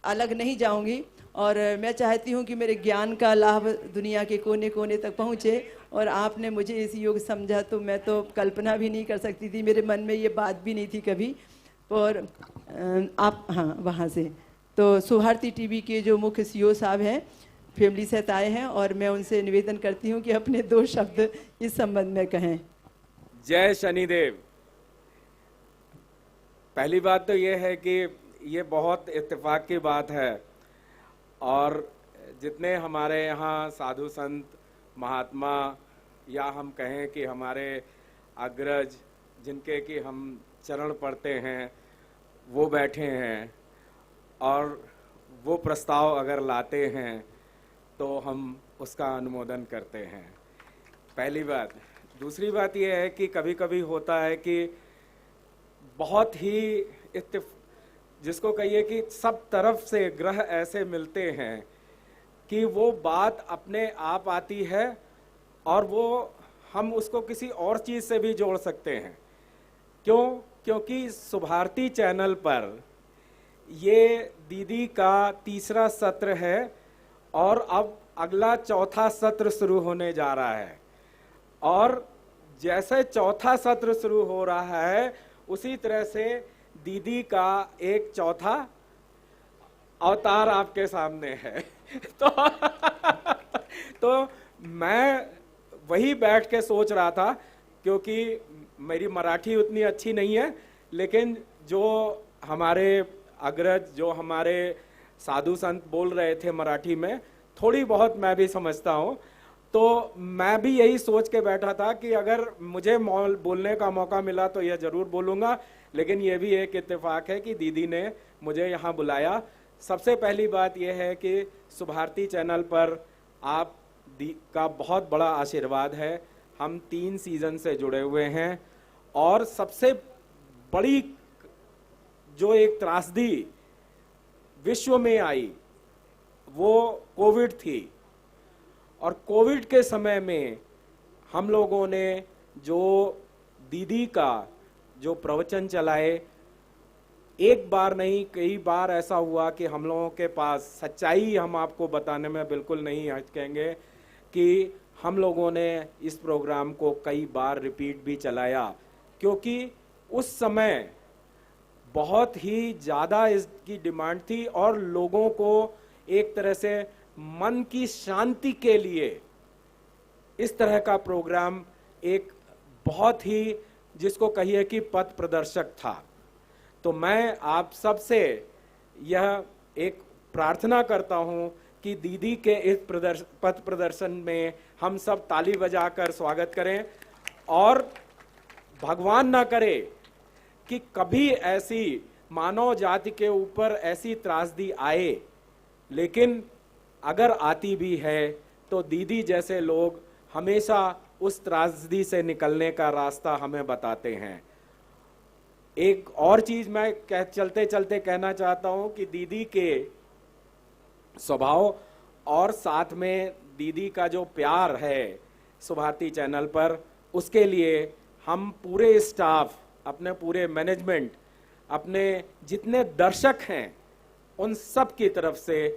अलग नहीं जाऊंगी। और मैं चाहती हूं कि मेरे ज्ञान का लाभ दुनिया के कोने कोने तक पहुंचे। और आपने मुझे इस योग्य समझा तो मैं तो कल्पना भी नहीं कर सकती थी, मेरे मन में ये बात भी नहीं थी कभी। और आप, हाँ, वहाँ से तो सुभारती टीवी के जो मुख्य सीईओ साहब हैं, फैमिली सहित आए हैं, और मैं उनसे निवेदन करती हूँ कि अपने 2 शब्द इस संबंध में कहें। जय शनिदेव। पहली बात तो ये है कि ये बहुत इत्तेफाक की बात है, और जितने हमारे यहाँ साधु संत महात्मा, या हम कहें कि हमारे अग्रज, जिनके कि हम चरण पढ़ते हैं, वो बैठे हैं, और वो प्रस्ताव अगर लाते हैं तो हम उसका अनुमोदन करते हैं। पहली बात। दूसरी बात यह है कि कभी कभी होता है कि बहुत ही जिसको कहिए कि सब तरफ से ग्रह ऐसे मिलते हैं कि वो बात अपने आप आती है, और वो हम उसको किसी और चीज़ से भी जोड़ सकते हैं। क्यों? क्योंकि सुभारती चैनल पर ये दीदी का 3रा सत्र है, और अब अगला 4था सत्र शुरू होने जा रहा है। और जैसे 4था सत्र शुरू हो रहा है, उसी तरह से दीदी का एक 4था अवतार आपके सामने है। तो मैं वही बैठ के सोच रहा था, क्योंकि मेरी मराठी उतनी अच्छी नहीं है, लेकिन जो हमारे अग्रज, जो हमारे साधु संत बोल रहे थे मराठी में, थोड़ी बहुत मैं भी समझता हूँ। तो मैं भी यही सोच के बैठा था कि अगर मुझे बोलने का मौका मिला तो यह जरूर बोलूँगा। लेकिन ये भी एक इत्तेफाक है कि दीदी ने मुझे यहाँ बुलाया। सबसे पहली बात यह है कि सुभारती चैनल पर आप का बहुत बड़ा आशीर्वाद है। हम 3 सीजन से जुड़े हुए हैं, और सबसे बड़ी जो एक त्रासदी विश्व में आई वो कोविड थी। और कोविड के समय में हम लोगों ने जो दीदी का जो प्रवचन चलाए, एक बार नहीं कई बार ऐसा हुआ कि हम लोगों के पास सच्चाई हम आपको बताने में बिल्कुल नहीं हिचकेंगे कि हम लोगों ने इस प्रोग्राम को कई बार रिपीट भी चलाया, क्योंकि उस समय बहुत ही ज़्यादा इसकी डिमांड थी, और लोगों को एक तरह से मन की शांति के लिए इस तरह का प्रोग्राम एक बहुत ही, जिसको कहिए कि पथ प्रदर्शक था। तो मैं आप सबसे यह एक प्रार्थना करता हूं कि दीदी के इस पथ प्रदर्शन में हम सब ताली बजाकर स्वागत करें, और भगवान ना करे कि कभी ऐसी मानव जाति के ऊपर ऐसी त्रासदी आए। लेकिन अगर आती भी है तो दीदी जैसे लोग हमेशा उस त्रासदी से निकलने का रास्ता हमें बताते हैं। एक और चीज मैं चलते चलते कहना चाहता हूं कि दीदी के स्वभाव और साथ में दीदी का जो प्यार है सुभारती चैनल पर, उसके लिए हम पूरे स्टाफ, अपने पूरे मैनेजमेंट, अपने जितने दर्शक हैं, उन सब की तरफ से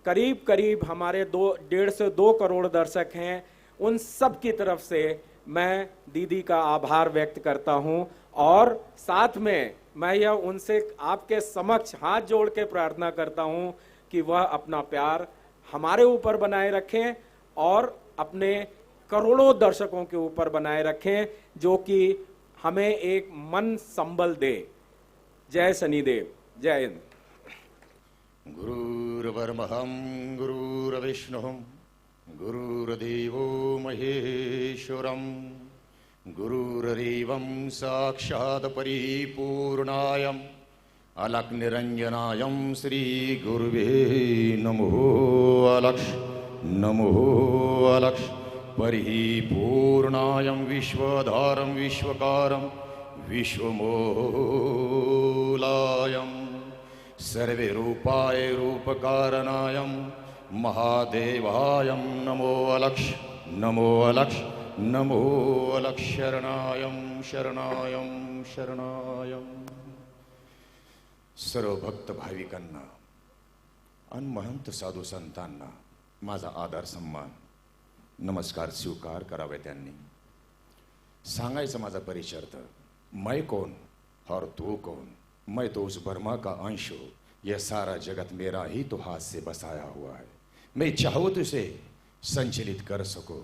करीब करीब हमारे 1.5 से 2 करोड़ दर्शक हैं, उन सब की तरफ से मैं दीदी का आभार व्यक्त करता हूं। और साथ में मैं यह उनसे आपके समक्ष हाथ जोड़ के प्रार्थना करता हूं कि वह अपना प्यार हमारे ऊपर बनाए रखें और अपने करोड़ों दर्शकों के ऊपर बनाए रखें, जो कि हमें एक मन संबल दे। जय शनिदेव, जय हिंद। गुरुर्ब्रह्मं गुरुर्विष्णुः गुरुर्देवो महेश्वरं गुरुरेवं साक्षात् परिपूर्णायं अलक्निरञ्जनायं श्रीगुरुवे नमो अलक्ष नमो अलक्ष परिपूर्णायं विश्वधारं विश्वकारं विश्वमूलायं सर्वे रूपाय रूपकारणायं महादेवायं नमो अलक्ष नमो अलक्ष नमो अलक्ष शरणायं शरणायं शरणायं। सर्व भक्त भाविकांना आणि महंत साधू संतांना माझा आदर सन्मान नमस्कार स्वीकार करावे त्यांनी। सांगायचं माझा परिचय, मैं कौन और तू कौन। मैं तो उस ब्रह्मा का अंश हूँ, यह सारा जगत मेरा ही तो हाथ से बसाया हुआ है। मैं चाहूँ तो इसे संचलित कर सकूँ,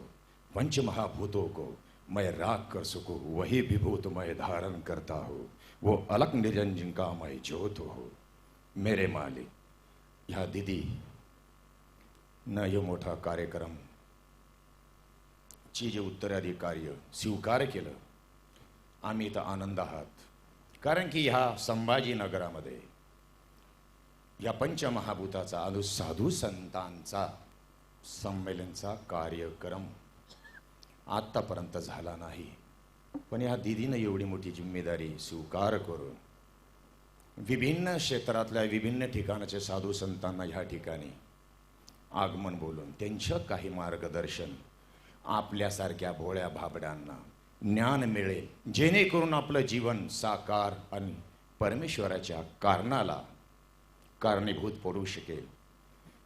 पंच महाभूतों को मैं राग कर सकूँ, वही विभूत मैं धारण करता हूँ, वो अलग निरंजन का मैं ज्योत हूँ। मेरे मालिक ह्या दीदी न यो मोठा कार्यक्रम ची जे उत्तराधिकारी स्वीकार केलं, आम्ही इथं आनंद आहात। कारण की ह्या संभाजीनगरामध्ये या पंचमहाभूताचा साधू संतांचा संमेलनचा कार्यक्रम आतापर्यंत झाला नाही, पण या दीदीने एवढी मोठी जिम्मेदारी स्वीकार करून विभिन्न क्षेत्रातल्या विभिन्न ठिकाणाचे साधू संतांना ह्या ठिकाणी आगमन बोलून त्यांचं काही मार्गदर्शन आपल्यासारख्या भोळ्या भाबड्यांना ज्ञान मिळेल, जेणेकरून आपलं जीवन साकार आणि परमेश्वराच्या कारणाला कारणीभूत पडू शकेल,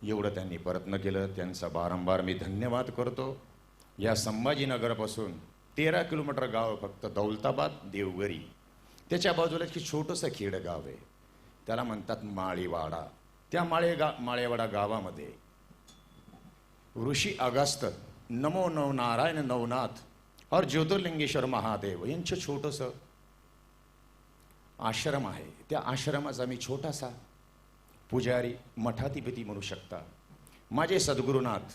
एवढं त्यांनी प्रयत्न केलं। त्यांचा बारंबार मी धन्यवाद करतो। या संभाजीनगरपासून 13 किलोमीटर गाव फक्त दौलताबाद देवगरी, त्याच्या बाजूला एक छोटंसं खेडगाव आहे, त्याला म्हणतात माळीवाडा। त्या माळीवाडा गावामध्ये ऋषी अगस्त, नमो नव नारायण नवनाथ और ज्योतिर्लिंगेश्वर महादेव यांचं छोटंसं आश्रम आहे। त्या आश्रमाचा मी छोटासा पुजारी मठाधिपती म्हणू शकता। माझे सद्गुरुनाथ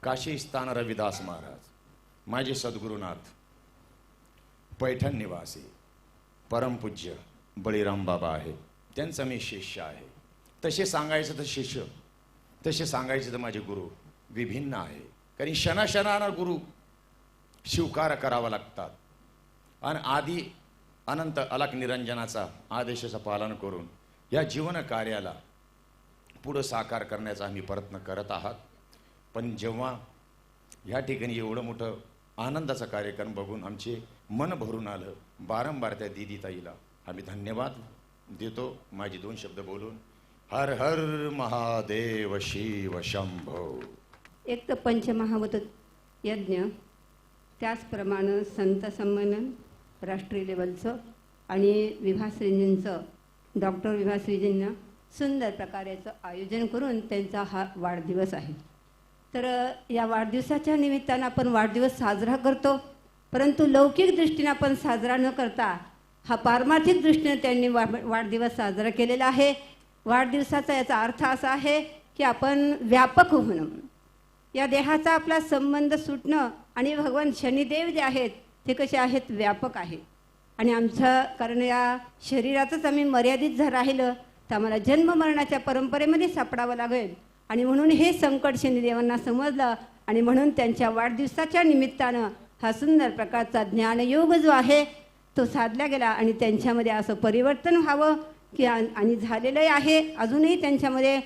काशी स्थान रविदास महाराज, माझे सद्गुरुनाथ पैठण निवासी परमपूज्य बळीराम बाबा आहे, त्यांचा मी शिष्य आहे। तसे सांगायचं तर शिष्य, तसे सांगायचं तर माझे गुरु विभिन्न आहे, कारण क्षणाक्षणाला गुरु स्वीकार करावा लागतात आणि आदि अनंत अलक निरंजनाचा आदेशाचं पालन करून या जीवन कार्याला पुढे साकार करण्याचा आम्ही प्रयत्न करत आहात। पण जेव्हा या ठिकाणी एवढं मोठं आनंदाचा कार्यक्रम बघून आमचे मन भरून आलं, बारंबार त्या दीदी ताईला आम्ही धन्यवाद देतो। माझी 2 शब्द बोलून हर हर महादेव शिव शंभो। एक तर पंचमहाभूत यज्ञ, त्याचप्रमाणे संत संमेलन राष्ट्रीय लेवलचं आणि विभाश्रीजींचं, डॉक्टर विभाश्रीजींना सुंदर प्रकाराचं आयोजन करून त्यांचा हा वाढदिवस आहे। तर या वाढदिवसाच्या निमित्तानं आपण वाढदिवस साजरा करतो, परंतु लौकिक दृष्टीने आपण साजरा न करता हा पारमार्थिक दृष्टीने त्यांनी वाढदिवस साजरा केलेला आहे। वाढदिवसाचा याचा अर्थ असा आहे की आपण व्यापक होणं, या देहाचा आपला संबंध सुटणं, आणि भगवान शनिदेव जे आहेत ते कसे आहेत, व्यापक आहेत। आणि आमचं कारण या शरीरातच आम्ही मर्यादित जर राहिलं तर आम्हाला जन्म मरणाच्या परंपरेमध्ये सापडावं लागेल, आणि म्हणून हे संकट शनिदेवांना समजलं, आणि म्हणून त्यांच्या वाढदिवसाच्या निमित्तानं हा सुंदर प्रकारचा ज्ञानयोग जो आहे तो साधला गेला, आणि त्यांच्यामध्ये असं परिवर्तन व्हावं की आणि झालेलं आहे अजूनही त्यांच्यामध्ये,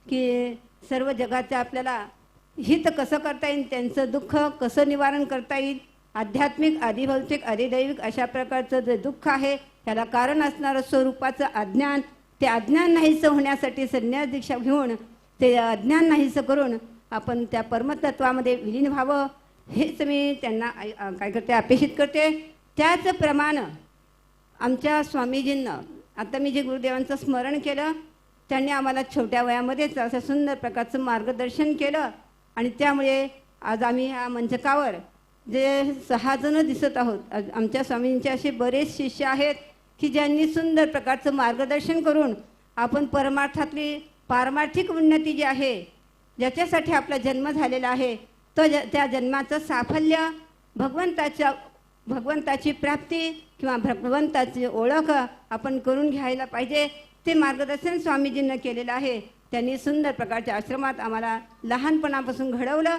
की सर्व जगाचं आपल्याला हित कसं करता येईल, त्यांचं दुःख कसं निवारण करता येईल, आध्यात्मिक आदिभौतिक आदिदैविक अशा प्रकारचं जे दुःख आहे त्याला कारण असणारं स्वरूपाचं अज्ञान, ते अज्ञान नाहीसं होण्यासाठी संन्यास दीक्षा घेऊन ते अज्ञान नाहीसं करून आपण त्या परमतत्वामध्ये विलीन व्हावं, हेच मी त्यांना काय करते अपेक्षित करते। त्याचप्रमाणे आमच्या स्वामीजींना आता मी जे गुरुदेवांचं स्मरण केलं त्यांनी आम्हाला छोट्या वयामध्येच असं सुंदर प्रकारचं मार्गदर्शन केलं आणि त्यामुळे आज आम्ही ह्या मंचकावर जे 6 जण दिसत आहोत. आमच्या स्वामींचे असे बरेच शिष्य आहेत की ज्यांनी सुंदर प्रकारचं मार्गदर्शन करून आपण परमार्थातली पारमार्थिक उन्नती जी आहे, ज्याच्यासाठी आपला जन्म झालेला आहे, तो त्या जन्माचं साफल्य, भगवंताची प्राप्ती किंवा भगवंताची ओळख आपण करून घ्यायला पाहिजे. ते मार्गदर्शन स्वामीजींना केलेलं आहे. त्यांनी सुंदर प्रकारच्या आश्रमात आम्हाला लहानपणापासून घडवलं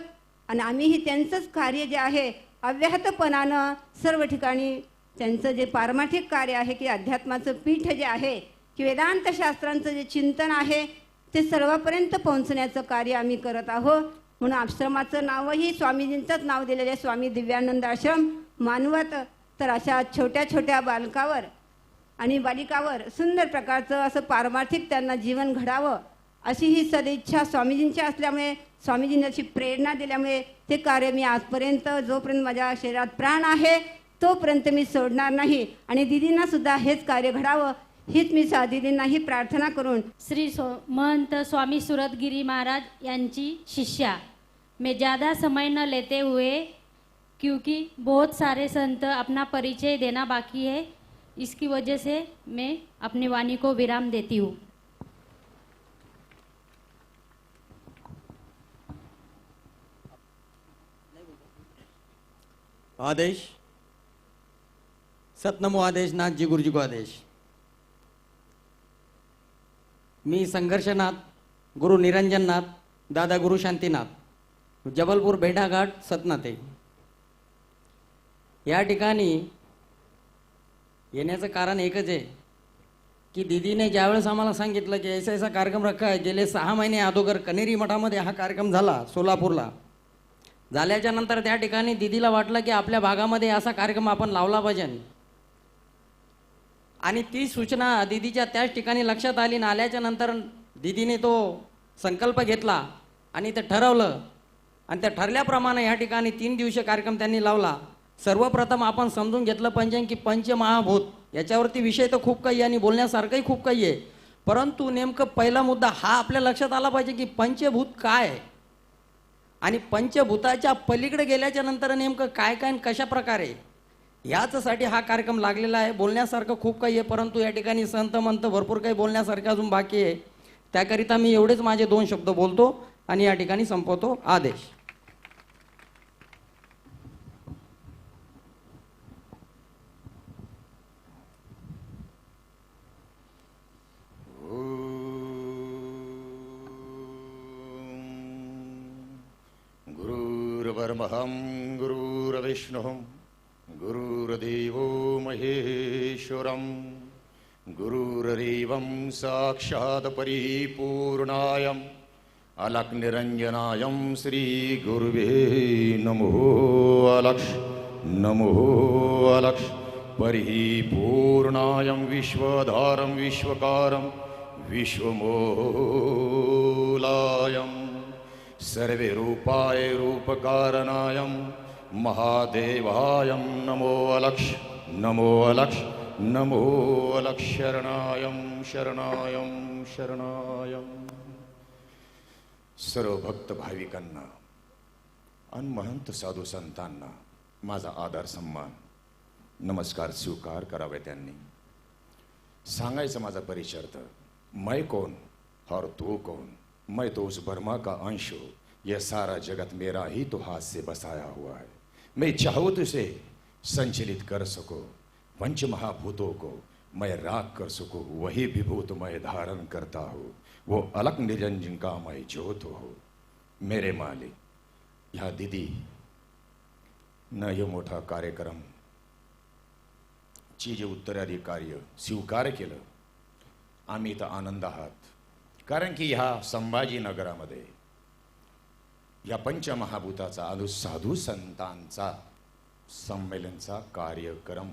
आणि आम्हीही त्यांचंच कार्य जे आहे अव्याहतपणानं सर्व ठिकाणी त्यांचं जे पारमार्थिक कार्य आहे की अध्यात्माचं पीठ जे आहे की वेदांत शास्त्रांचं जे चिंतन आहे ते सर्वांपर्यंत पोहोचण्याचं कार्य आम्ही करत आहोत. म्हणून आश्रमाचं नावही स्वामीजींचंच नाव दिलेलं आहे, स्वामी दिव्यानंद आश्रम मानवत. तर अशा छोट्या छोट्या बालकावर आणि बालिकावर सुंदर प्रकारचं असं पारमार्थिक त्यांना जीवन घडावं अशी ही सदिच्छा स्वामीजींची असल्यामुळे, स्वामीजींनी अशी प्रेरणा दिल्यामुळे ते कार्य मी आजपर्यंत, जोपर्यंत माझ्या शरीरात प्राण आहे तोपर्यंत मी सोडणार नाही. आणि दीदींना सुद्धा हेच कार्य घडावं हीच मी दीदींनाही प्रार्थना करून श्री महंत स्वामी सूरतगिरी महाराज यांची शिष्या. मैं ज़्यादा समय न लेते हुए, क्योंकि बहुत सारे संत अपना परिचय देना बाकी है, इसकी वजह से मैं अपनी वाणी को विराम देती हूँ. आदेश. सतनमो आदेश. नाथ जी गुरुजी को आदेश. मी संघर्षनाथ गुरु निरंजननाथ दादा गुरु शांतीनाथ जबलपूर भेडाघाट सतनाते या ठिकाणी येण्याचं कारण एकच आहे की दीदीने ज्यावेळेस आम्हाला सांगितलं की ऐसा ऐसा कार्यक्रम रखा आहे, गेले 6 महिने अगोदर कनेरी मठामध्ये हा कार्यक्रम झाला सोलापूरला. झाल्याच्या नंतर त्या ठिकाणी दीदीला वाटलं की आपल्या भागामध्ये असा कार्यक्रम आपण लावला पाहिजे आणि ती सूचना दीदीच्या त्याच ठिकाणी लक्षात आली. आणि आल्याच्या नंतर दीदीने तो संकल्प घेतला आणि ते ठरवलं आणि त्या ठरल्याप्रमाणे या ठिकाणी 3 दिवसीय कार्यक्रम त्यांनी लावला. सर्वप्रथम आपण समजून घेतलं पाहिजे की पंचमहाभूत याच्यावरती विषय तर खूप काही आणि बोलण्यासारखंही खूप काही आहे, परंतु नेमकं पहिला मुद्दा हा आपल्या लक्षात आला पाहिजे की पंचभूत काय आहे आणि पंचभूताच्या पलीकडे गेल्याच्या नंतर नेमकं काय काय कशा प्रकारे, याचसाठी हा कार्यक्रम लागलेला आहे. बोलण्यासारखं खूप काही आहे, परंतु या ठिकाणी संत मंत भरपूर काही बोलण्यासारखं अजून बाकी आहे. त्याकरिता मी एवढेच माझे 2 शब्द बोलतो आणि या ठिकाणी संपवतो. आदेश. गुरुर्ब्रह्मं गुरुर्विष्णुं गुरुर्देवो महेश्वरं गुरुरेवं साक्षात् परिपूर्णायं अलक्निरञ्जनायं श्रीगुरुवे नमो अलक्ष नमो अलक्ष परिपूर्णायं विश्वधारं विश्वकारं विश्वमूलायं सर्वे रूपाय रूपकारणायं महादेवायं नमो अलक्ष नमो अलक्ष नमो अलक्ष शरणायं शरणायं शरणायं. सर्व भक्त भाविकांना आणि महंत साधू संतांना माझा आदर सन्मान नमस्कार स्वीकार करावे. त्यांनी सांगायचं माझा परिचय, मैं कौन और तू कौन. मैं तो उस ब्रह्मा का अंश हूँ, यह सारा जगत मेरा ही तो हाथ से बसाया हुआ है. मैं चाहूँ तो इसे संचलित कर सकूँ, पंच महाभूतों को मैं राख कर सकूँ, वही विभूत मैं धारण करता हूँ, वो अलग निरंजन का मैं ज्योत हूँ. मेरे मालिक ह्या दीदी न हे मोठा कार्यक्रम ची जे उत्तराधिकारी स्वीकार केलं, आम्ही तर आनंद आहात. कारण की ह्या संभाजीनगरामध्ये या पंचमहाभूताचा साधू संतांचा संमेलनचा कार्यक्रम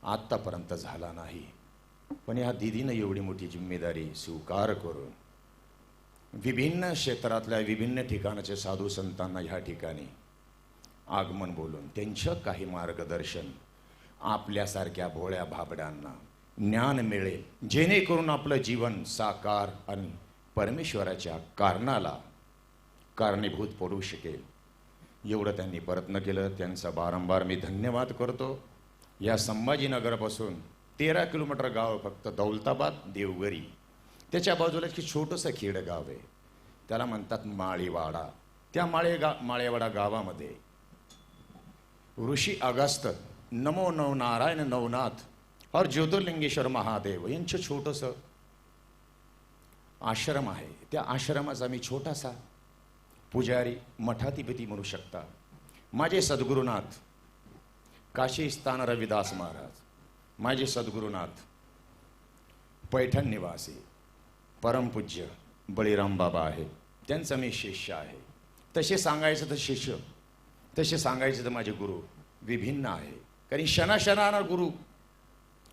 आतापर्यंत झाला नाही, पण ह्या दीदीने एवढी मोठी जिम्मेदारी स्वीकार करून विभिन्न क्षेत्रातल्या विभिन्न ठिकाणाचे साधू संतांना ह्या ठिकाणी आगमन बोलून त्यांचं काही मार्गदर्शन आपल्यासारख्या भोळ्या भाबड्यांना ज्ञान मिळेल, जेणेकरून आपलं जीवन साकार आणि परमेश्वराच्या कारणाला कारणीभूत पडू शकेल. एवढं त्यांनी प्रयत्न केलं. त्यांचा बारंबार मी धन्यवाद करतो. या संभाजीनगरपासून 13 किलोमीटर गाव फक्त दौलताबाद देवगरी, त्याच्या बाजूला एक छोटंसं खेडगाव आहे, त्याला म्हणतात माळीवाडा. त्या माळेवाडा गावामध्ये ऋषी अगस्त, नमो नव नारायण नवनाथ और ज्योतिर्लिंगेश्वर महादेव यांचं छोटंसं आश्रम आहे. त्या आश्रमाचा मी छोटासा पुजारी, मठाधिपती म्हणू शकता. माझे सद्गुरुनाथ काशी स्थान रविदास महाराज, माझे सद्गुरुनाथ पैठण निवासी परमपूज्य बळीराम बाबा आहे, त्यांचा मी शिष्य आहे. तसे सांगायचं तर शिष्य, तसे सांगायचं तर माझे गुरु विभिन्न आहे. कारण क्षणाक्षणानं गुरु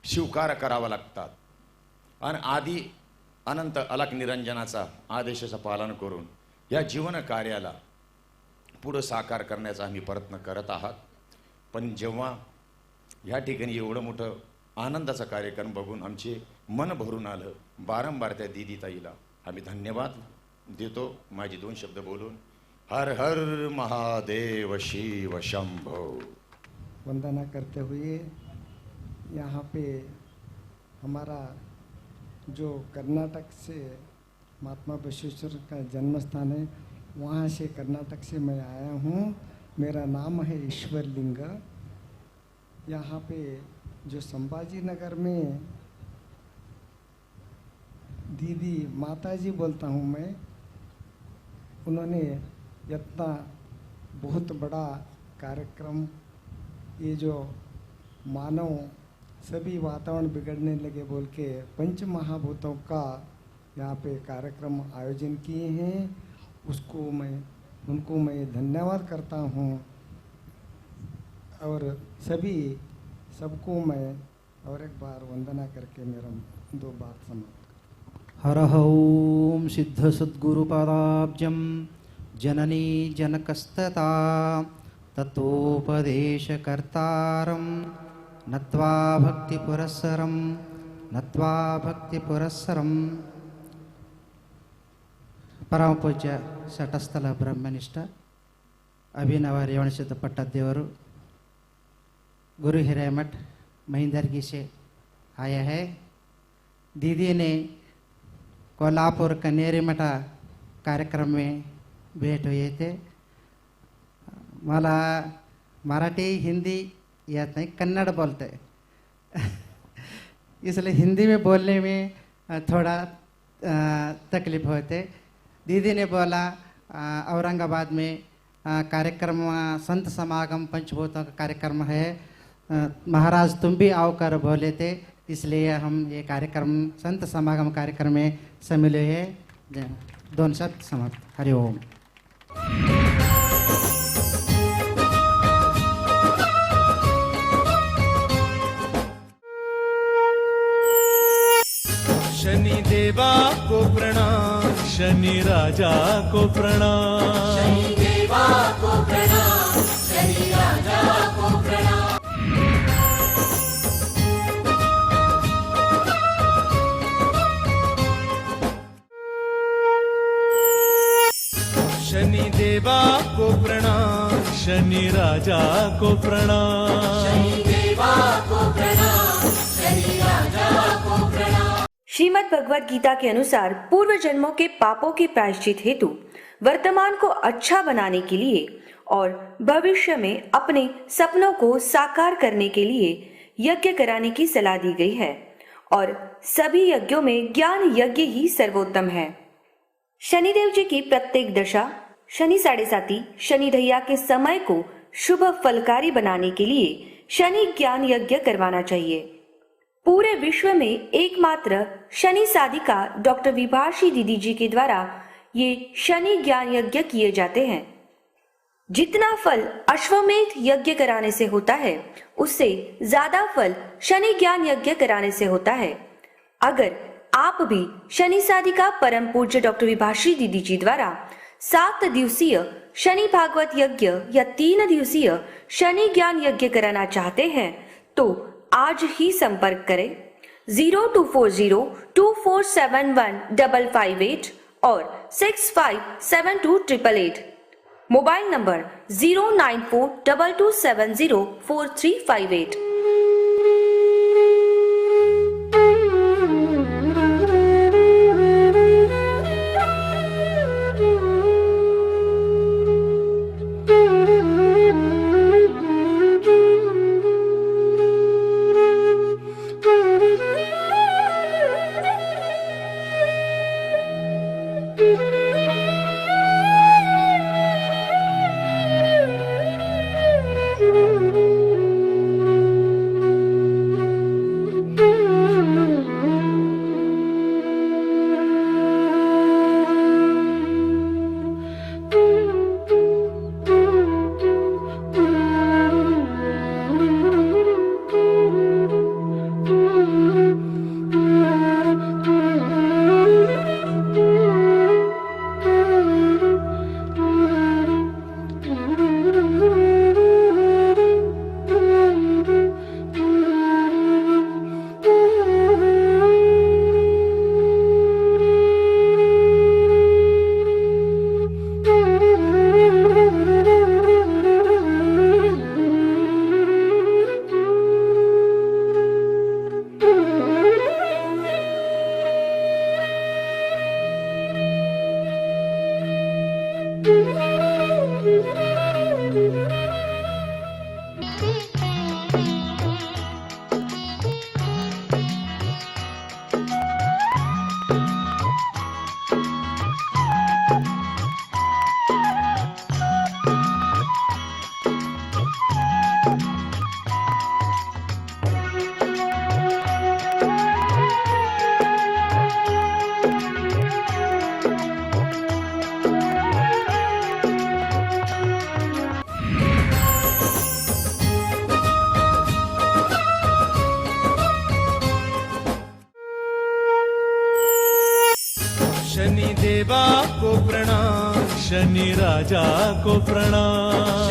स्वीकार करावा लागतात आणि आधी अनंत अलक निरंजनाचा आदेशाचं पालन करून या जीवन कार्याला पुढं साकार करण्याचा आम्ही प्रयत्न करत आहात. पण जेव्हा या ठिकाणी एवढं मोठं आनंदाचा कार्यक्रम बघून आमचे मन भरून आलं, बारंबार त्या दीदीताईला आम्ही धन्यवाद देतो. माझे 2 शब्द बोलून हर हर महादेव शिव शंभो. वंदना करते हुए यहाँ पे हमारा जो कर्नाटक से महात्मा बसवेश्वर का जन्म स्थान है, वहाँ से कर्नाटक से मैं आया हूँ. मेरा नाम है ईश्वर लिंग. यहाँ पे जो संभाजी नगर में दीदी माताजी बोलता हूँ मैं, उन्होंने इतना बहुत बड़ा कार्यक्रम, ये जो मानव सभी वातावरण बिगड़ने लगे बोल के पंच महाभूतों का यहाँ पे कार्यक्रम आयोजन किए हैं, उनको मैं धन्यवाद करता हूँ. और सबको मैं और एक बार वंदना करके मेरा 2 बात समाप्त. हर ओम सिद्ध सद्गुरुपदाब्जं जननी जनकस्तता ततोपदेशकर्तारं नत्वा भक्तिपुरस्सरं परम पूज्य शटस्थल ब्रह्मनिष्ठ अभिनव रेवणसिद्ध पट्टादेವರು गुरु हिरेमठ महिंदरगी से आया है. दीदी ने कोल्हापुर कन्हेरी मठा कार्यक्रम में भेंट हुए थे. मला मराठी हिंदी याद नहीं, कन्नड़ बोलते इसलिए हिंदी में बोलने में थोड़ा तकलीफ होते. दीदी ने बोला औरंगाबाद में कार्यक्रम संत समागम पंचभूतों का कार्यक्रम है, महाराज तुम भी आओ कर बोले थे, इसलिए हम ये कार्यक्रम संत समागम कार्यक्रम में शामिल हुए. 2 शब्द समाप्त. हरि ओम. शनि देवा को प्रणाम, शनि राजा को प्रणाम, शनि देवा को प्रणाम, शनि राजा को प्रणाम. शनि देवा को प्रणाम, शनि राजा को प्रणाम, शनि देवा को प्रणाम, शनि राजा को प्रणाम. श्रीमद् भगवद गीता के अनुसार पूर्व जन्मों के पापों के प्रायश्चित हेतु वर्तमान को अच्छा बनाने के लिए और भविष्य में अपने सपनों को साकार करने के लिए यज्ञ कराने की सलाह दी गई है और सभी यज्ञों में ज्ञान यज्ञ ही सर्वोत्तम है. शनिदेव जी की प्रत्येक दशा शनि 7.5 शनि ढैया के समय को शुभ फलकारी बनाने के लिए शनि ज्ञान यज्ञ करवाना चाहिए. पूरे विश्व में एकमात्र शनि साधिका डॉक्टर विभाषी दीदी जी के द्वारा ये शनि ज्ञान यज्ञ किए जाते हैं. जितना फल अश्वमेध यज्ञ कराने से होता है, उससे ज्यादा फल शनि ज्ञान यज्ञ कराने से होता है. अगर आप भी शनि साधिका परम पूज्य डॉक्टर विभाषी दीदी जी द्वारा 7 दिवसीय शनि भागवत यज्ञ या 3 दिवसीय शनि ज्ञान यज्ञ कराना चाहते हैं तो आज ही संपर्क करें 024024715558 और 65728888। Mobile number 09422704358। शनि देवा को प्रणाम, शनि राजा को प्रणाम।